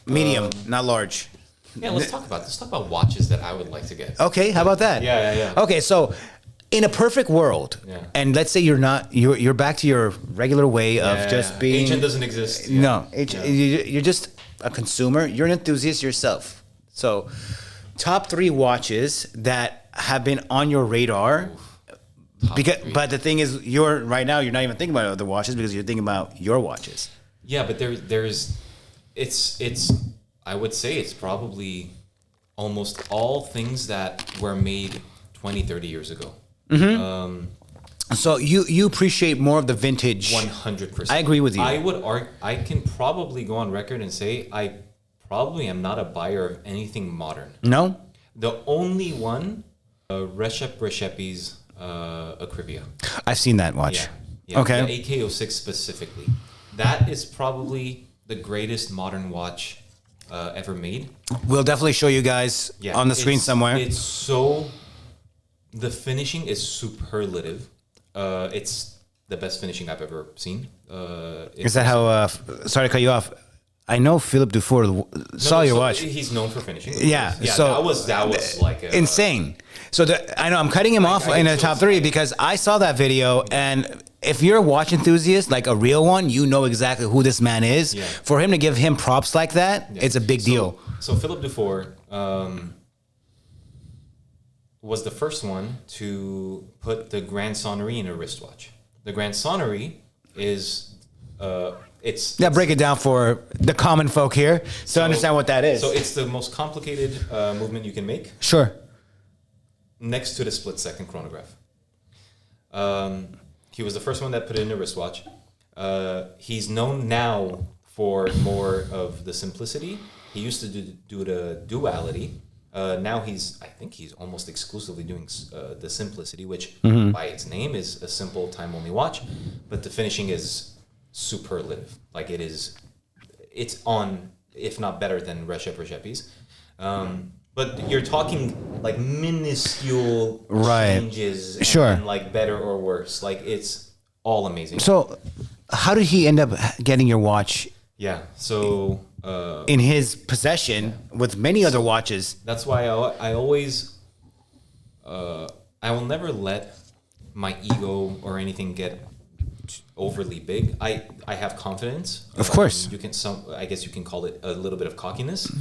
Medium, not large. Yeah, let's talk about watches that I would like to get. Okay, how about that? Yeah. Okay, so in a perfect world, Yeah. and let's say you're back to your regular way of just being. Ancient doesn't exist. No, you're just a consumer. You're an enthusiast yourself. So, top 3 watches that have been on your radar. Because, 3. but the thing is, you're not even thinking about other watches because you're thinking about your watches. Yeah, but it's I would say it's probably almost all things that were made 20, 30 years ago. So you appreciate more of the vintage. 100%. I agree with you. I can probably go on record and say I probably am not a buyer of anything modern. No? The only one, Recep Recep's Acrivia. I've seen that watch. Yeah. Okay. The AK06 specifically. That is probably the greatest modern watch ever made. We'll definitely show you guys on the screen somewhere. It's so... The finishing is superlative. It's the best finishing I've ever seen. Is that how? Sorry to cut you off. I know Philip Dufour saw your watch. He's known for finishing. Yeah. Yeah. So that was like insane. So I know I'm cutting him off in the top 3 because I saw that video, and if you're a watch enthusiast, like a real one, you know exactly who this man is. Yeah. For him to give him props like that, it's a big deal. So Philip Dufour was the first one to put the Grand Sonnerie in a wristwatch. The Grand Sonnerie is Break it down for the common folk here to understand what that is. So it's the most complicated movement you can make. Sure. Next to the split-second chronograph. He was the first one that put it in a wristwatch. He's known now for more of the simplicity. He used to do the duality. Now I think he's almost exclusively doing the simplicity, which by its name is a simple time-only watch, but the finishing is superlative. Like it's on, if not better than Recep Recep's. But you're talking like minuscule changes, and like better or worse. Like it's all amazing. So, how did he end up getting your watch? Yeah. So in his possession with many other watches. That's why I always I will never let my ego or anything get overly big. I have confidence. Of course. I guess you can call it a little bit of cockiness.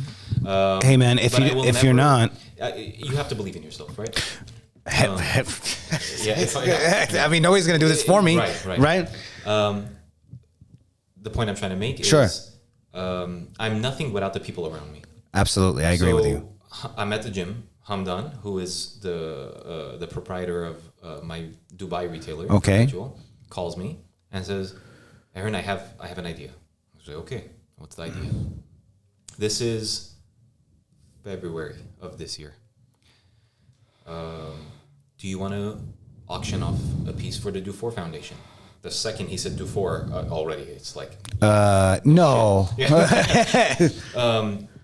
Hey man, if you're not, you have to believe in yourself, right? I mean, nobody's gonna do this for me, right? The point I'm trying to make is, I'm nothing without the people around me. Absolutely, I agree with you. I'm at the gym. Hamdan, who is the proprietor of my Dubai retailer, calls me and says, "Aren, I have an idea." I say, "Okay, what's the idea?" This is February of this year. Do you want to auction off a piece for the Dufour Foundation? The second he said Dufour already, it's like no.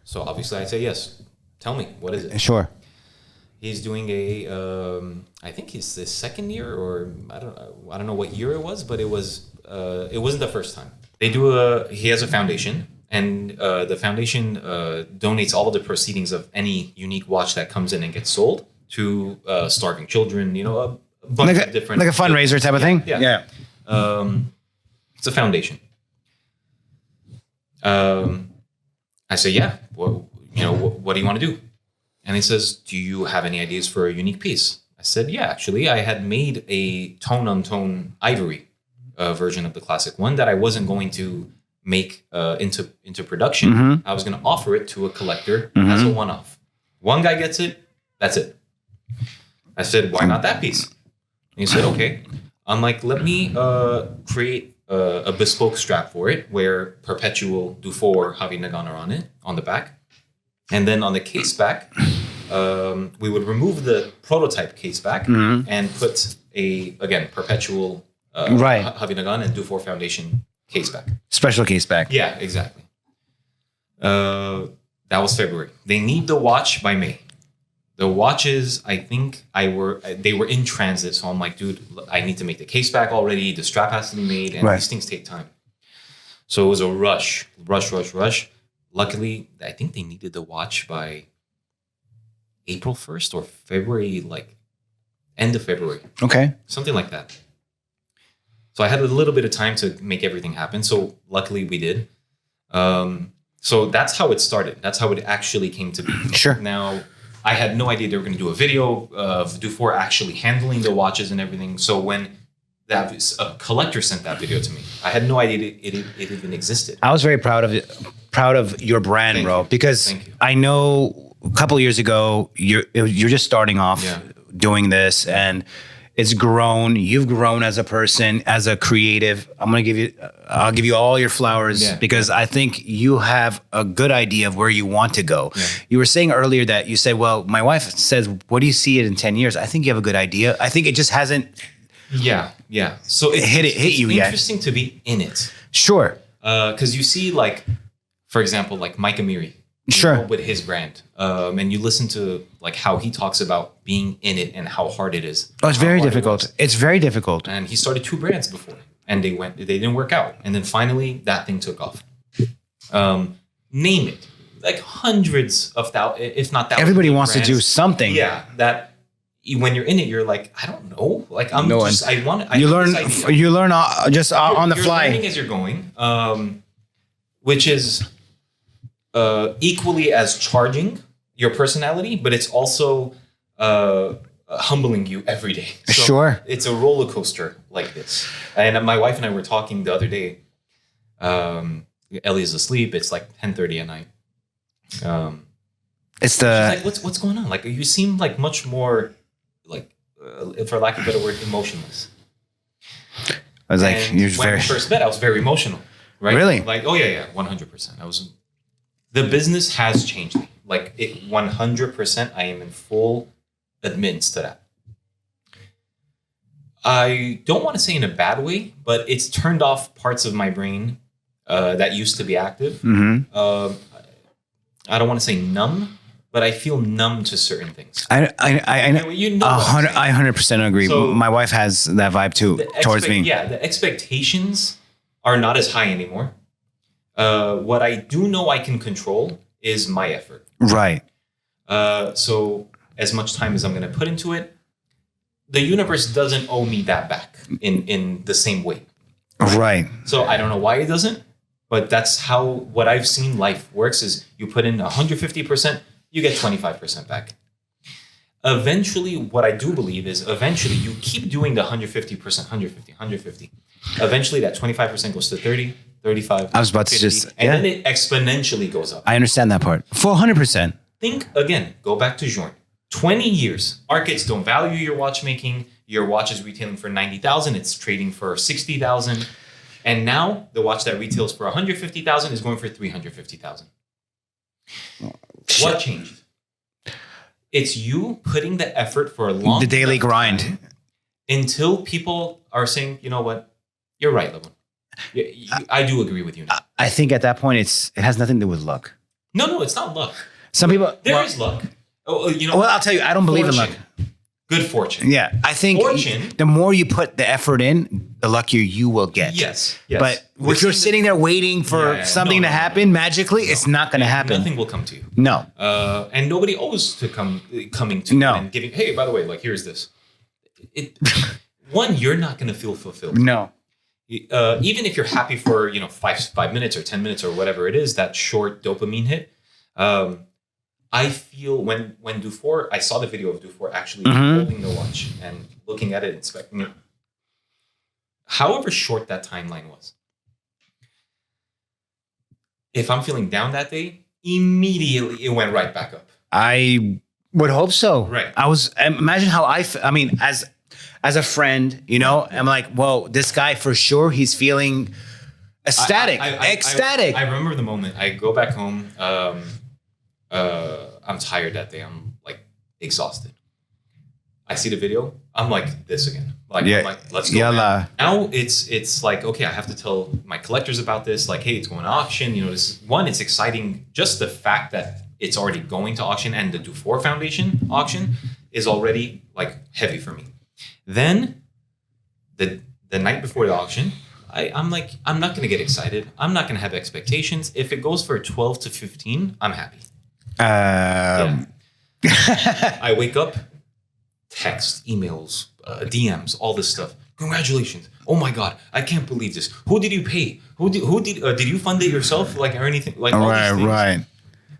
So obviously I say yes. Tell me, what is it? Sure. He's doing I think it's the second year, or I don't know what year it was, but it wasn't the first time. He has a foundation, and the foundation donates all the proceedings of any unique watch that comes in and gets sold to starving children, a bunch of different... Like a fundraiser type of thing? Yeah. It's a foundation. I say, yeah, well, what do you want to do? And he says, do you have any ideas for a unique piece? I said, yeah, actually, I had made a tone-on-tone ivory version of the classic one that I wasn't going to make into production. Mm-hmm. I was going to offer it to a collector as a one-off. One guy gets it, that's it. I said, why not that piece? And he said, okay. I'm like, let me create a bespoke strap for it where perpetual Dufour Havid Nagan are on the back. And then on the case back, we would remove the prototype case back and put again, perpetual Havid Nagan and Dufour Foundation case back. Special case back. Yeah, exactly. That was February. They need the watch by May. The watches, I think they were in transit. So I'm like, dude, I need to make the case back already. The strap has to be made, and these things take time. So it was a rush. Luckily, I think they needed the watch by April 1st or February, like end of February. Okay. Something like that. So I had a little bit of time to make everything happen. So luckily we did. So that's how it started. That's how it actually came to be. Sure. Now, I had no idea they were going to do a video of Dufour actually handling the watches and everything. So when a collector sent that video to me, I had no idea it even existed. I was very proud of it, proud of your brand, Thank bro, you. because Thank you. I know a couple of years ago you're just starting off doing this, and it's grown. You've grown as a person, as a creative. I'll give you all your flowers because I think you have a good idea of where you want to go. Yeah. You were saying earlier that you said, well, my wife says, what do you see it in 10 years? I think you have a good idea. I think it just hasn't. Yeah. So it's interesting to be in it. Sure. Because you see, like, for example, like Mike Amiri. Sure. With his brand. And you listen to like how he talks about being in it and how hard it is. Oh, it's very difficult. It's very difficult. And he started 2 brands before and they didn't work out. And then finally that thing took off. Name it. Like hundreds of thousands, if not thousands. Everybody wants brands. to do something. Yeah. That when you're in it, you're like, I don't know. Like I you learn just on the fly. You're learning as you're going. Which is equally as charging your personality, but it's also humbling you every day. So sure. It's a roller coaster like this. And my wife and I were talking the other day. Ellie's asleep. It's like 10:30 at night. She's like, what's going on? Like, you seem like much more like, for lack of a better word, emotionless. I was like, when we first met, I was very emotional. Right? Really? Like, oh yeah, 100%. The business has changed me. Like, it 100%, I am in full admittance to that. I don't want to say in a bad way, but it's turned off parts of my brain that used to be active. Mm-hmm. I don't want to say numb, but I feel numb to certain things. I 100% agree. So, my wife has that vibe too towards me. Yeah, the expectations are not as high anymore. What I do know I can control is my effort. Right. So as much time as I'm going to put into it, the universe doesn't owe me that back in the same way. Right. So I don't know why it doesn't, but that's how what I've seen life works is you put in 150%, you get 25% back. Eventually, what I do believe is eventually you keep doing the 150%, 150. Eventually that 25% goes to 30, 35. I was about to 50, and then it exponentially goes up. I understand that part. For 100%. Think again, go back to Journe. 20 years. Markets don't value your watchmaking. Your watch is retailing for 90,000. It's trading for 60,000. And now the watch that retails for 150,000 is going for 350,000. What changed? It's you putting the effort for a long the daily grind until people are saying, you know what, you're right, Levon. I do agree with you now. I think at that point it has nothing to do with luck. No, it's not luck. Some people there is luck. Oh, you know. Well, I'll tell you, I don't believe in luck. Good fortune. Yeah, I think the more you put the effort in, the luckier you will get. Yes. But if you're sitting there waiting for something to happen magically, it's not going to happen. Nothing will come to you. No. And nobody owes to coming to you and giving. Hey, by the way, like here's this. One, you're not going to feel fulfilled. No. Even if you're happy for 5 minutes or 10 minutes or whatever it is, that short dopamine hit. I feel when Dufour, I saw the video of Dufour actually holding the watch and looking at it, inspecting it. however short that timeline was. If I'm feeling down that day, immediately it went right back up. I would hope so. Right. Imagine how I mean, as a friend, you know, I'm like, whoa, this guy for sure, he's feeling ecstatic. Ecstatic. I remember the moment. I go back home. I'm tired that day. I'm like exhausted. I see the video. I'm like this again. Like, yeah. I'm like, let's go. Yalla. Now it's like, okay, I have to tell my collectors about this. Like, hey, it's going to auction. You know, it's exciting. Just the fact that it's already going to auction and the Dufour Foundation auction is already like heavy for me. Then the night before the auction, I'm like, I'm not going to get excited. I'm not going to have expectations. If it goes for 12 to 15, I'm happy. I wake up, text, emails, DMs, all this stuff. Congratulations! Oh my God, I can't believe this. Who did you pay? Did you fund it yourself? Like, or anything? Like, all these things. Right.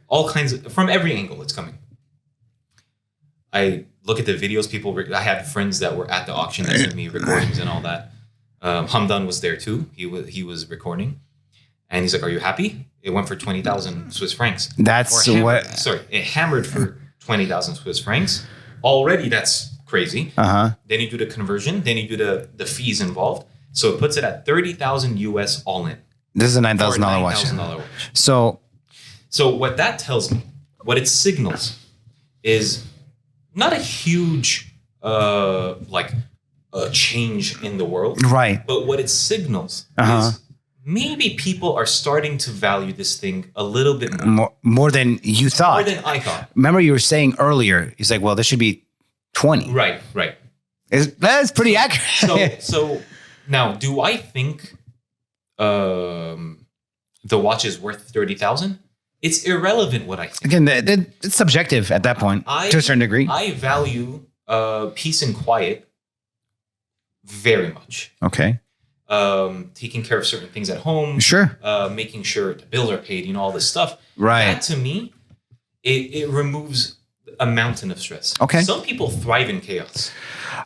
All kinds of, from every angle, it's coming. I look at the videos. I had friends that were at the auction that sent me recordings and all that. Hamdan was there too. He was recording, and he's like, "Are you happy? It went for 20,000 Swiss francs." That's what. Sorry, it hammered for 20,000 Swiss francs. Already, that's crazy. Then you do the conversion. Then you do the fees involved. So it puts it at 30,000 US all in. This is a $9,000 watch. So what that tells me, what it signals, is not a huge change in the world, right? But what it signals is maybe people are starting to value this thing a little bit more than you thought. More than I thought. Remember, you were saying earlier, he's like, "Well, this should be 20." Right. That's pretty accurate. So now, do I think the watch is worth 30,000? It's irrelevant what I think. Again, it's subjective at that point to a certain degree. I value peace and quiet very much. Okay. Taking care of certain things at home. Sure. Making sure the bills are paid, all this stuff. Right. That to me, it removes a mountain of stress. Okay. Some people thrive in chaos.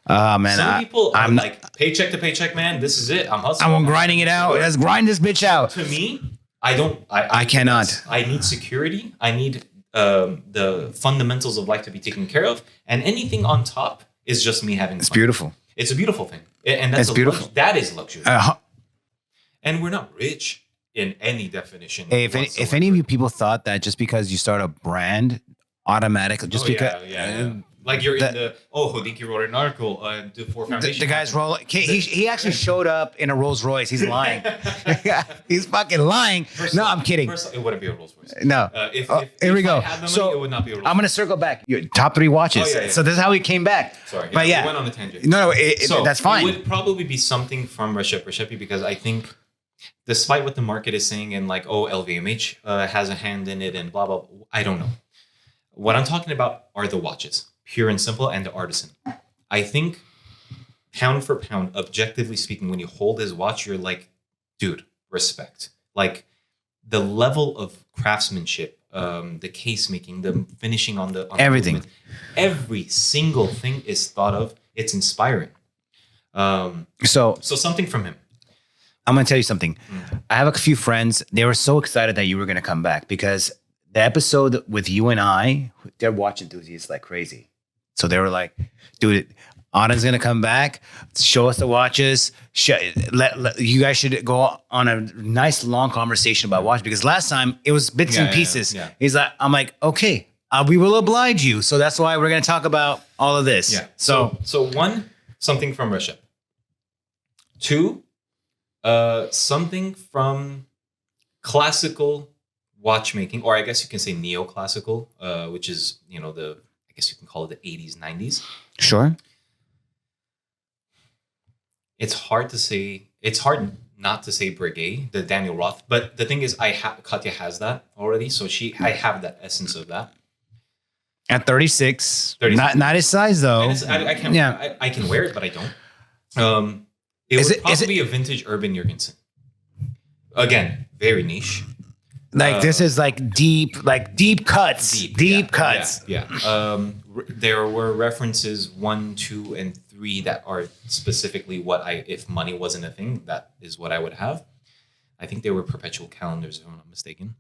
Man, Some people are like paycheck to paycheck, man. This is it. I'm hustling. I'm grinding it out. Let's grind this bitch out. To me, I cannot. I need security. I need the fundamentals of life to be taken care of, and anything on top is just me having fun. It's beautiful. It's a beautiful thing, and that's beautiful. That is luxury. And we're not rich in any definition. Hey, if any of you people thought that just because you start a brand, automatically, like you're in the Hodinki wrote an article for Foundation. The guy's rolling. He actually showed up in a Rolls Royce. He's lying. He's fucking lying. No, I'm kidding. It wouldn't be a Rolls Royce. No. Here we go. I had the money, it would not be a Rolls Royce. I'm gonna circle back. Your top 3 watches. So this is how we came back. Sorry, but we went on a tangent. No, that's fine. It would probably be something from Reshepi because I think, despite what the market is saying and like, LVMH has a hand in it and blah blah. I don't know. What I'm talking about are the watches. Pure and simple, and the artisan. I think, pound for pound, objectively speaking, when you hold his watch, you're like, dude, respect. Like, the level of craftsmanship, the case making, the finishing on the everything. Movement, every single thing is thought of. It's inspiring. So something from him. I'm gonna tell you something. I have a few friends. They were so excited that you were gonna come back because the episode with you and I, they're watch enthusiasts like crazy. So they were like, dude, Aren's going to come back, show us the watches. You guys should go on a nice long conversation about watches because last time it was bits and pieces. Yeah. I'm like, okay, we will oblige you. So that's why we're going to talk about all of this. Yeah. So one, something from Russia. 2, something from classical watchmaking, or I guess you can say neoclassical, which is, I guess you can call it the 80s, 90s. Sure. It's hard not to say Breguet, the Daniel Roth, but the thing is, Katya has that already, so I have that essence of that. At 36. Not his size though. I can wear it, but I don't. It would probably be a vintage Urban Jurgensen. Again, very niche. Like this is like deep cuts. Deep cuts. Yeah. There were references 1, 2, and three that are specifically if money wasn't a thing, that is what I would have. I think they were perpetual calendars, if I'm not mistaken.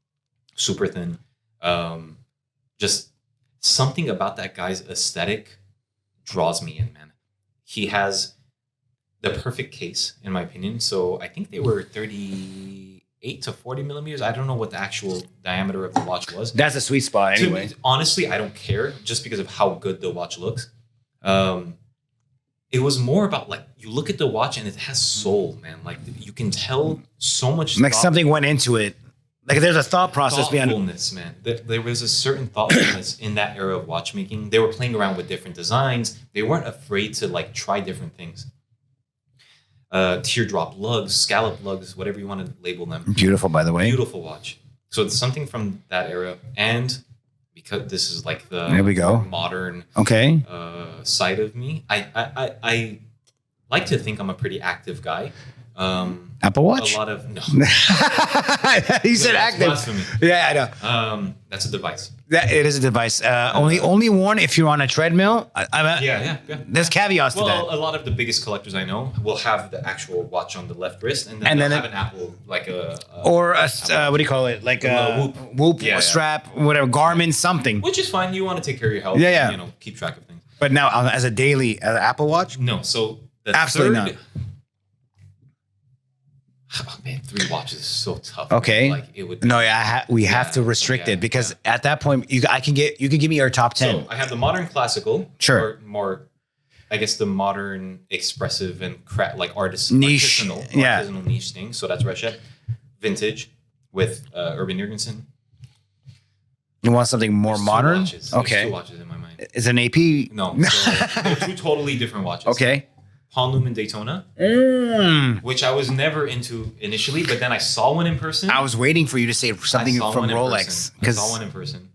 Super thin. Just something about that guy's aesthetic draws me in, man. He has the perfect case, in my opinion. So I think they were 38 to 40 millimeters. I don't know what the actual diameter of the watch was. That's a sweet spot anyway. Honestly, I don't care just because of how good the watch looks. It was more about like, you look at the watch and it has soul, man. Like you can tell so much. Like something went into it. Like there's a thought process behind thoughtfulness, man. There was a certain thoughtfulness in that era of watchmaking. They were playing around with different designs. They weren't afraid to like try different things. Teardrop lugs, scallop lugs, whatever you want to label them. Beautiful, by the way. Beautiful watch. So it's something from that era, and because this is like the there we go. Modern side of me. I like to think I'm a pretty active guy. Apple Watch? A lot of no. You said active. Blasphemy. Yeah, I know. That's a device. It is a device. Only one if you're on a treadmill. Yeah. There's caveats to that. Well, a lot of the biggest collectors I know will have the actual watch on the left wrist, and then they'll have an Apple, like what do you call it? Like a whoop strap, whatever, Garmin, something. Which is fine. You want to take care of your health. Yeah. And, keep track of things. But now, as a daily Apple Watch? No. So the absolutely not. Oh man, 3 watches is so tough. Okay. Like it would. No, we have to restrict it because at that point you can give me your top 10. So I have the modern classical. Sure. Or more, I guess the modern expressive and like niche, artisanal niche thing. So that's Reshet. Vintage with Urban Jurgensen. You want something more modern? There's okay. 2 watches in my mind. Is it an AP? No. So they're 2 totally different watches. Okay. Paul Newman Daytona, which I was never into initially, but then I saw one in person. I was waiting for you to say something from Rolex. I saw one in person.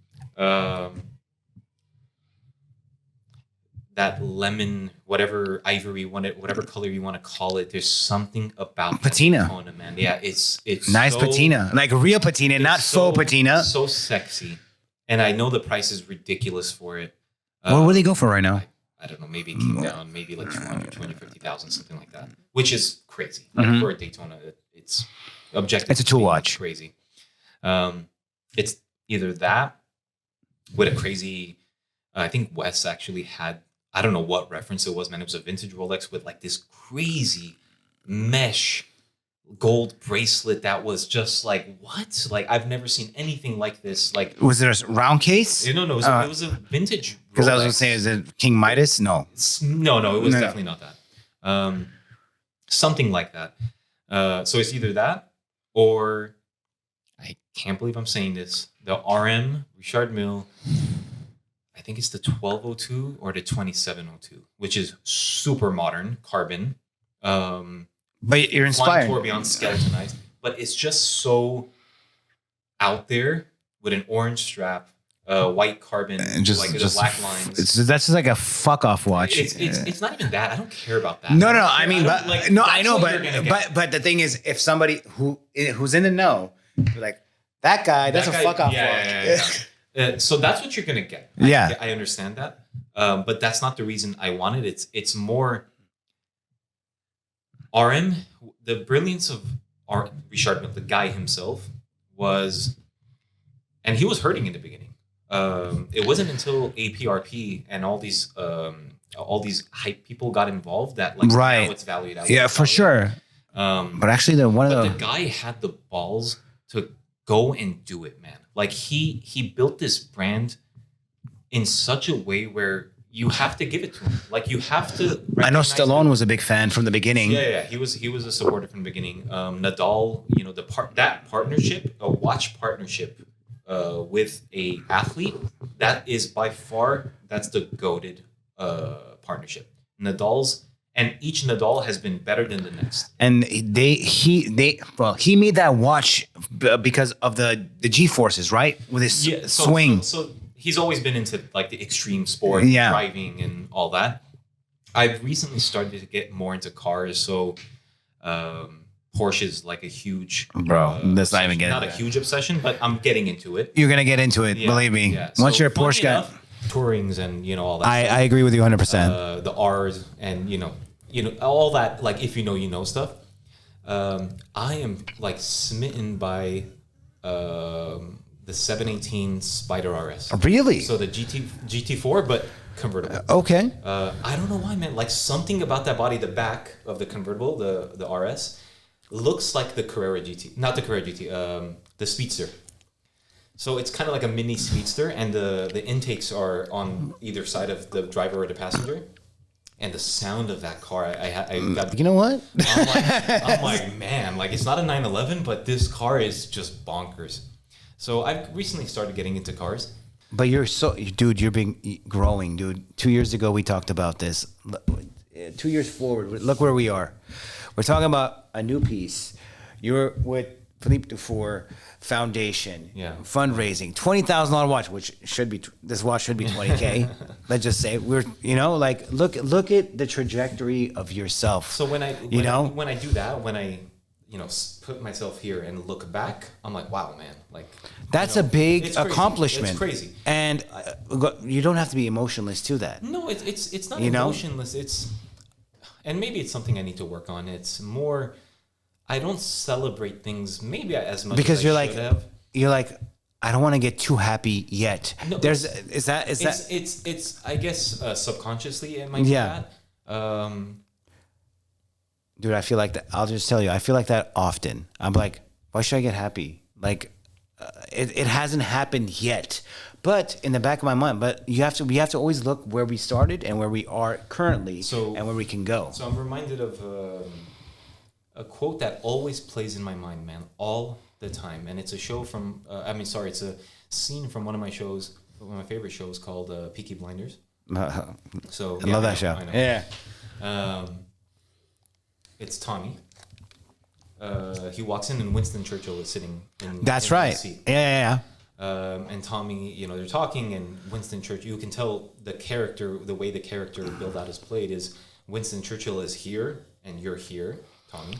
That lemon, whatever ivory, whatever color you want to call it, there's something about patina, Daytona, man. Yeah, it's nice patina, like real patina, not faux patina. So sexy, and I know the price is ridiculous for it. What would they go for right now? I don't know, maybe it came down, maybe like 250,000, something like that, which is crazy. Like for a Daytona, it's objectively. It's a tool watch. Crazy. It's either that with a crazy, I think Wes actually had, I don't know what reference it was, man. It was a vintage Rolex with like this crazy mesh gold bracelet that was just like, what? Like, I've never seen anything like this. Like, was it a round case? No, it was a vintage. Because I was going to say, is it King Midas? No. No, it was definitely not that. Something like that. So it's either that or, I can't believe I'm saying this, the RM Richard Mille, I think it's the 1202 or the 2702, which is super modern, carbon. But you're inspired. Tourbillon skeletonized, but it's just so out there with an orange strap, white carbon, just black lines. That's just like a fuck off watch. It's not even that. I don't care about that. No. I mean, I know, but the thing is, if somebody who's in the know, like that guy, that's a fuck off watch. Yeah. So that's what you're gonna get. I understand that, but that's not the reason I want it. It's more. RM, the brilliance of Richard Mille, the guy himself, was, and he was hurting in the beginning. It wasn't until APRP and all these hype people got involved that now it's valued out. Yeah, for sure. But actually, the guy had the balls to go and do it, man. Like he built this brand in such a way where you have to give it to him. Like you have to. I know Stallone was a big fan from the beginning. Yeah. He was a supporter from the beginning. Nadal, that partnership, a watch partnership, with a athlete, that is by far that's the goated partnership. Each Nadal has been better than the next. And he made that watch because of the G forces, right? With his swing. So he's always been into like the extreme sport, driving and all that. I've recently started to get more into cars, so Porsche's like a huge that's not even a huge obsession, but I'm getting into it. You're gonna get into it, believe me. Yeah. Once you're a Porsche guy. Tourings and all that. I agree with you 100%. The R's and all that, like, if you know stuff. I am like smitten by the 718 Spider RS. Really? So the GT4, but convertible. Okay. I don't know why, man. Like, something about that body, the back of the convertible, the RS, looks like the Carrera GT. Not the Carrera GT, the Speedster. So it's kind of like a mini Speedster, and the intakes are on either side of the driver or the passenger. And the sound of that car, I got. You know what? I'm like, man, like, it's not a 911, but this car is just bonkers. So I've recently started getting into cars. But dude, you're growing, dude. 2 years ago, we talked about this. 2 years forward, look where we are. We're talking about a new piece. You're with Philippe Dufour Foundation, fundraising, $20,000 watch, which this watch should be $20K. Let's just say like, look at the trajectory of yourself. So when I do that, when I put myself here and look back, I'm like, wow, man, like, that's a big accomplishment. It's crazy, and you don't have to be emotionless to that. No, it's not emotionless. And maybe it's something I need to work on. It's more, I don't celebrate things maybe as much because as you're I like should have. You're like, I don't want to get too happy yet. No, is that it's I guess subconsciously it might be that. Dude, I feel like that. I'll just tell you, I feel like that often. I'm like, why should I get happy? Like, it hasn't happened yet, but in the back of my mind. But we have to always look where we started and where we are currently, and where we can go. So I'm reminded of a quote that always plays in my mind, man, all the time, and it's a show from. It's a scene from one of my shows, one of my favorite shows called Peaky Blinders. So I love that show. I know. Yeah. It's Tommy. He walks in and Winston Churchill is sitting in That's in right. his seat. Yeah. And Tommy, they're talking, and Winston Churchill, you can tell the way the character build out is played is Winston Churchill is here and you're here, Tommy.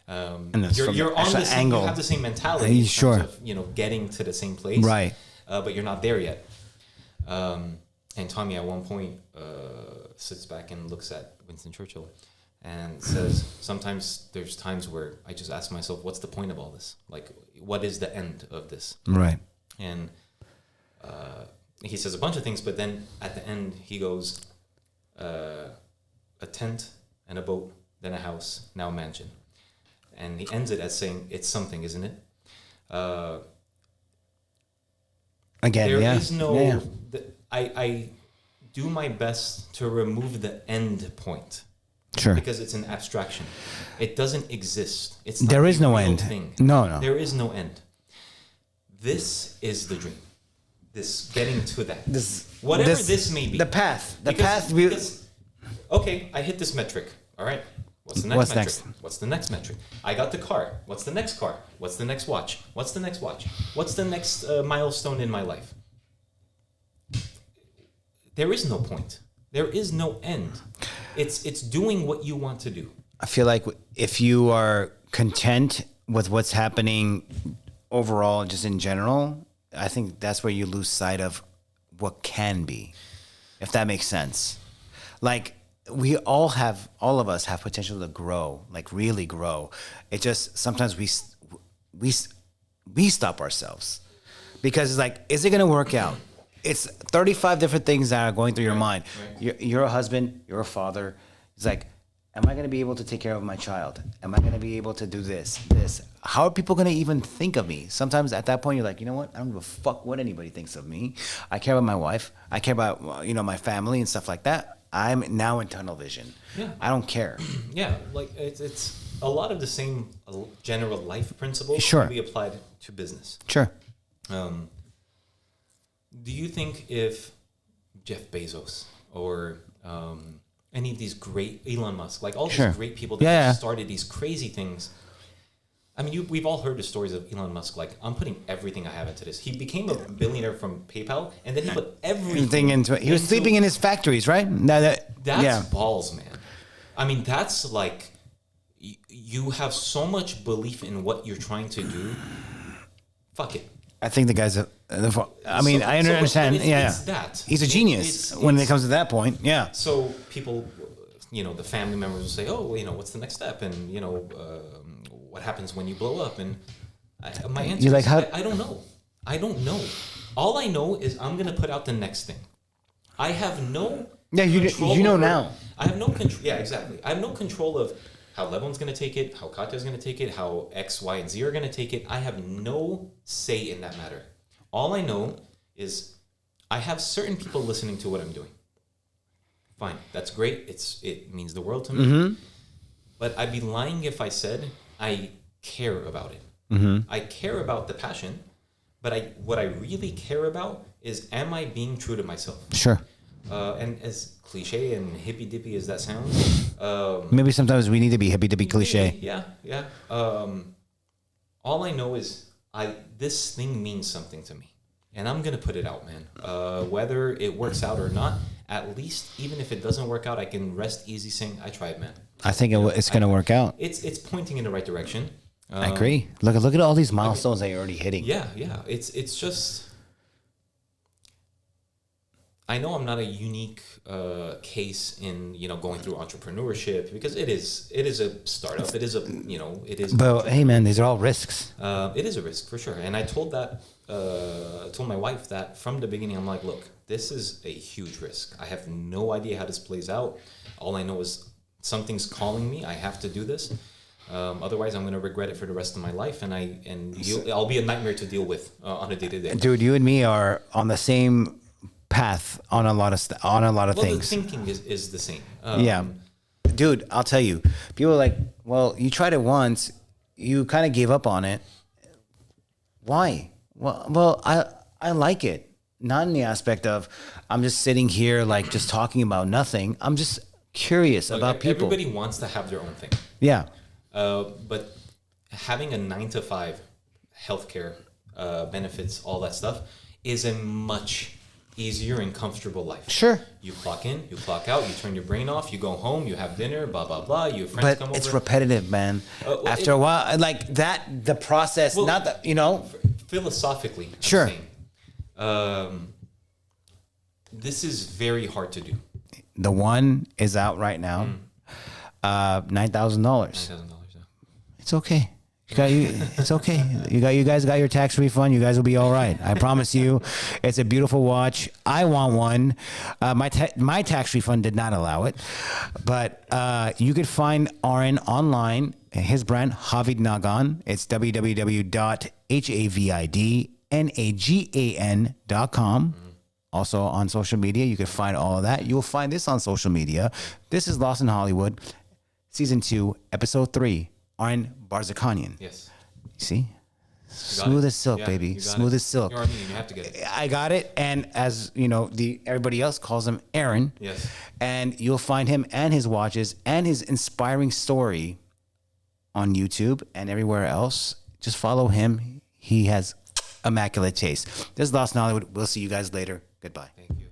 And you're on the same angle. You have the same mentality in terms of, getting to the same place. Right. But you're not there yet. And Tommy at one point sits back and looks at Winston Churchill and says, sometimes there's times where I just ask myself, what's the point of all this? Like, what is the end of this? Right. And he says a bunch of things, but then at the end he goes, a tent and a boat, then a house, now a mansion. And he ends it as saying, it's something, isn't it? Again, there is no... I do my best to remove the end point. Sure. Because it's an abstraction. It doesn't exist. It's not there is no real end. Thing. No. There is no end. This is the dream. This getting to that. Whatever this may be. The path. Okay, I hit this metric. All right. What's the next What's metric? next? What's the next metric? I got the car. What's the next car? What's the next watch? What's the next watch? What's the next milestone in my life? There is no point. There is no end. It's doing what you want to do. I feel like if you are content with what's happening overall, just in general, I think that's where you lose sight of what can be, if that makes sense. Like, all of us have potential to grow, like really grow. It just, sometimes we stop ourselves because it's like, is it going to work out? It's 35 different things that are going through your mind. Right. You're a husband, you're a father. It's like, am I going to be able to take care of my child? Am I going to be able to do this? How are people going to even think of me? Sometimes at that point, you're like, you know what? I don't give a fuck what anybody thinks of me. I care about my wife. I care about, my family and stuff like that. I'm now in tunnel vision. Yeah. I don't care. Yeah, like it's a lot of the same general life principles can be applied to business. Sure. Do you think if Jeff Bezos or any of these great, Elon Musk, like all these great people that started these crazy things, I mean, we've all heard the stories of Elon Musk, like, I'm putting everything I have into this. He became a billionaire from PayPal, and then he put everything into it. He was sleeping in his factories, right? That's balls, man. I mean, that's like, you have so much belief in what you're trying to do. Fuck it. I think the guy's I mean, I understand. It's that. He's a genius when it comes to that point. Yeah. So people, the family members will say, "Oh, what's the next step?" And what happens when you blow up? And my answer is, I don't know. I don't know. All I know is I'm gonna put out the next thing. I have no. Yeah, you know now. I have no control. Yeah, exactly. I have no control of how Levon's going to take it, how Katya's going to take it, how X, Y, and Z are going to take it. I have no say in that matter. All I know is I have certain people listening to what I'm doing. Fine, that's great. It means the world to me. Mm-hmm. But I'd be lying if I said I care about it. Mm-hmm. I care about the passion, but what I really care about is, am I being true to myself? Sure. And as cliche and hippy dippy as that sounds, maybe sometimes we need to be hippy dippy cliche. Yeah. All I know is this thing means something to me, and I'm gonna put it out, man. Whether it works out or not, at least even if it doesn't work out, I can rest easy saying I tried, man. I think it's gonna work out. It's pointing in the right direction. I agree. Look at all these milestones that you're already hitting. Yeah. It's just. I know I'm not a unique case in going through entrepreneurship, because it is a startup. It is a. But hey, man, these are all risks. It is a risk for sure, and I told my wife that from the beginning. I'm like, look, this is a huge risk. I have no idea how this plays out. All I know is something's calling me. I have to do this. Otherwise, I'm going to regret it for the rest of my life, and I'll be a nightmare to deal with on a day-to-day. Dude, you and me are on the same path on a lot of things. The thinking is the same. Yeah, dude, I'll tell you. People are like, well, you tried it once, you kind of gave up on it. Why? Well, I like it. Not in the aspect of I'm just sitting here like just talking about nothing. I'm just curious about people. Everybody wants to have their own thing. Yeah. But having a 9-to-5 healthcare benefits, all that stuff, is a much easier and comfortable life. Sure. You clock in, you clock out, you turn your brain off, you go home, you have dinner, blah, blah, blah. Your friends come over. But it's repetitive, man. After a while, like that, the process, not that, Philosophically, sure. This is very hard to do. The one is out right now. $9,000. $9,000, yeah. It's okay. It's okay. You guys got your tax refund. You guys will be all right. I promise you. It's a beautiful watch. I want one. My tax refund did not allow it, but you could find Aren online. His brand Havid Nagan. It's www.havidnagan.com. Also on social media, you can find all of that. You'll find this on social media. This is Lost in Hollywood, Season 2, Episode 3. Aren Bazerkanian. Yes. See? Smooth as silk, baby. Smooth as silk. You're Armenian, you have to get it. I got it. And as you know, everybody else calls him Aren. Yes. And you'll find him and his watches and his inspiring story on YouTube and everywhere else. Just follow him. He has immaculate taste. This is Lost in Hollywood. We'll see you guys later. Goodbye. Thank you.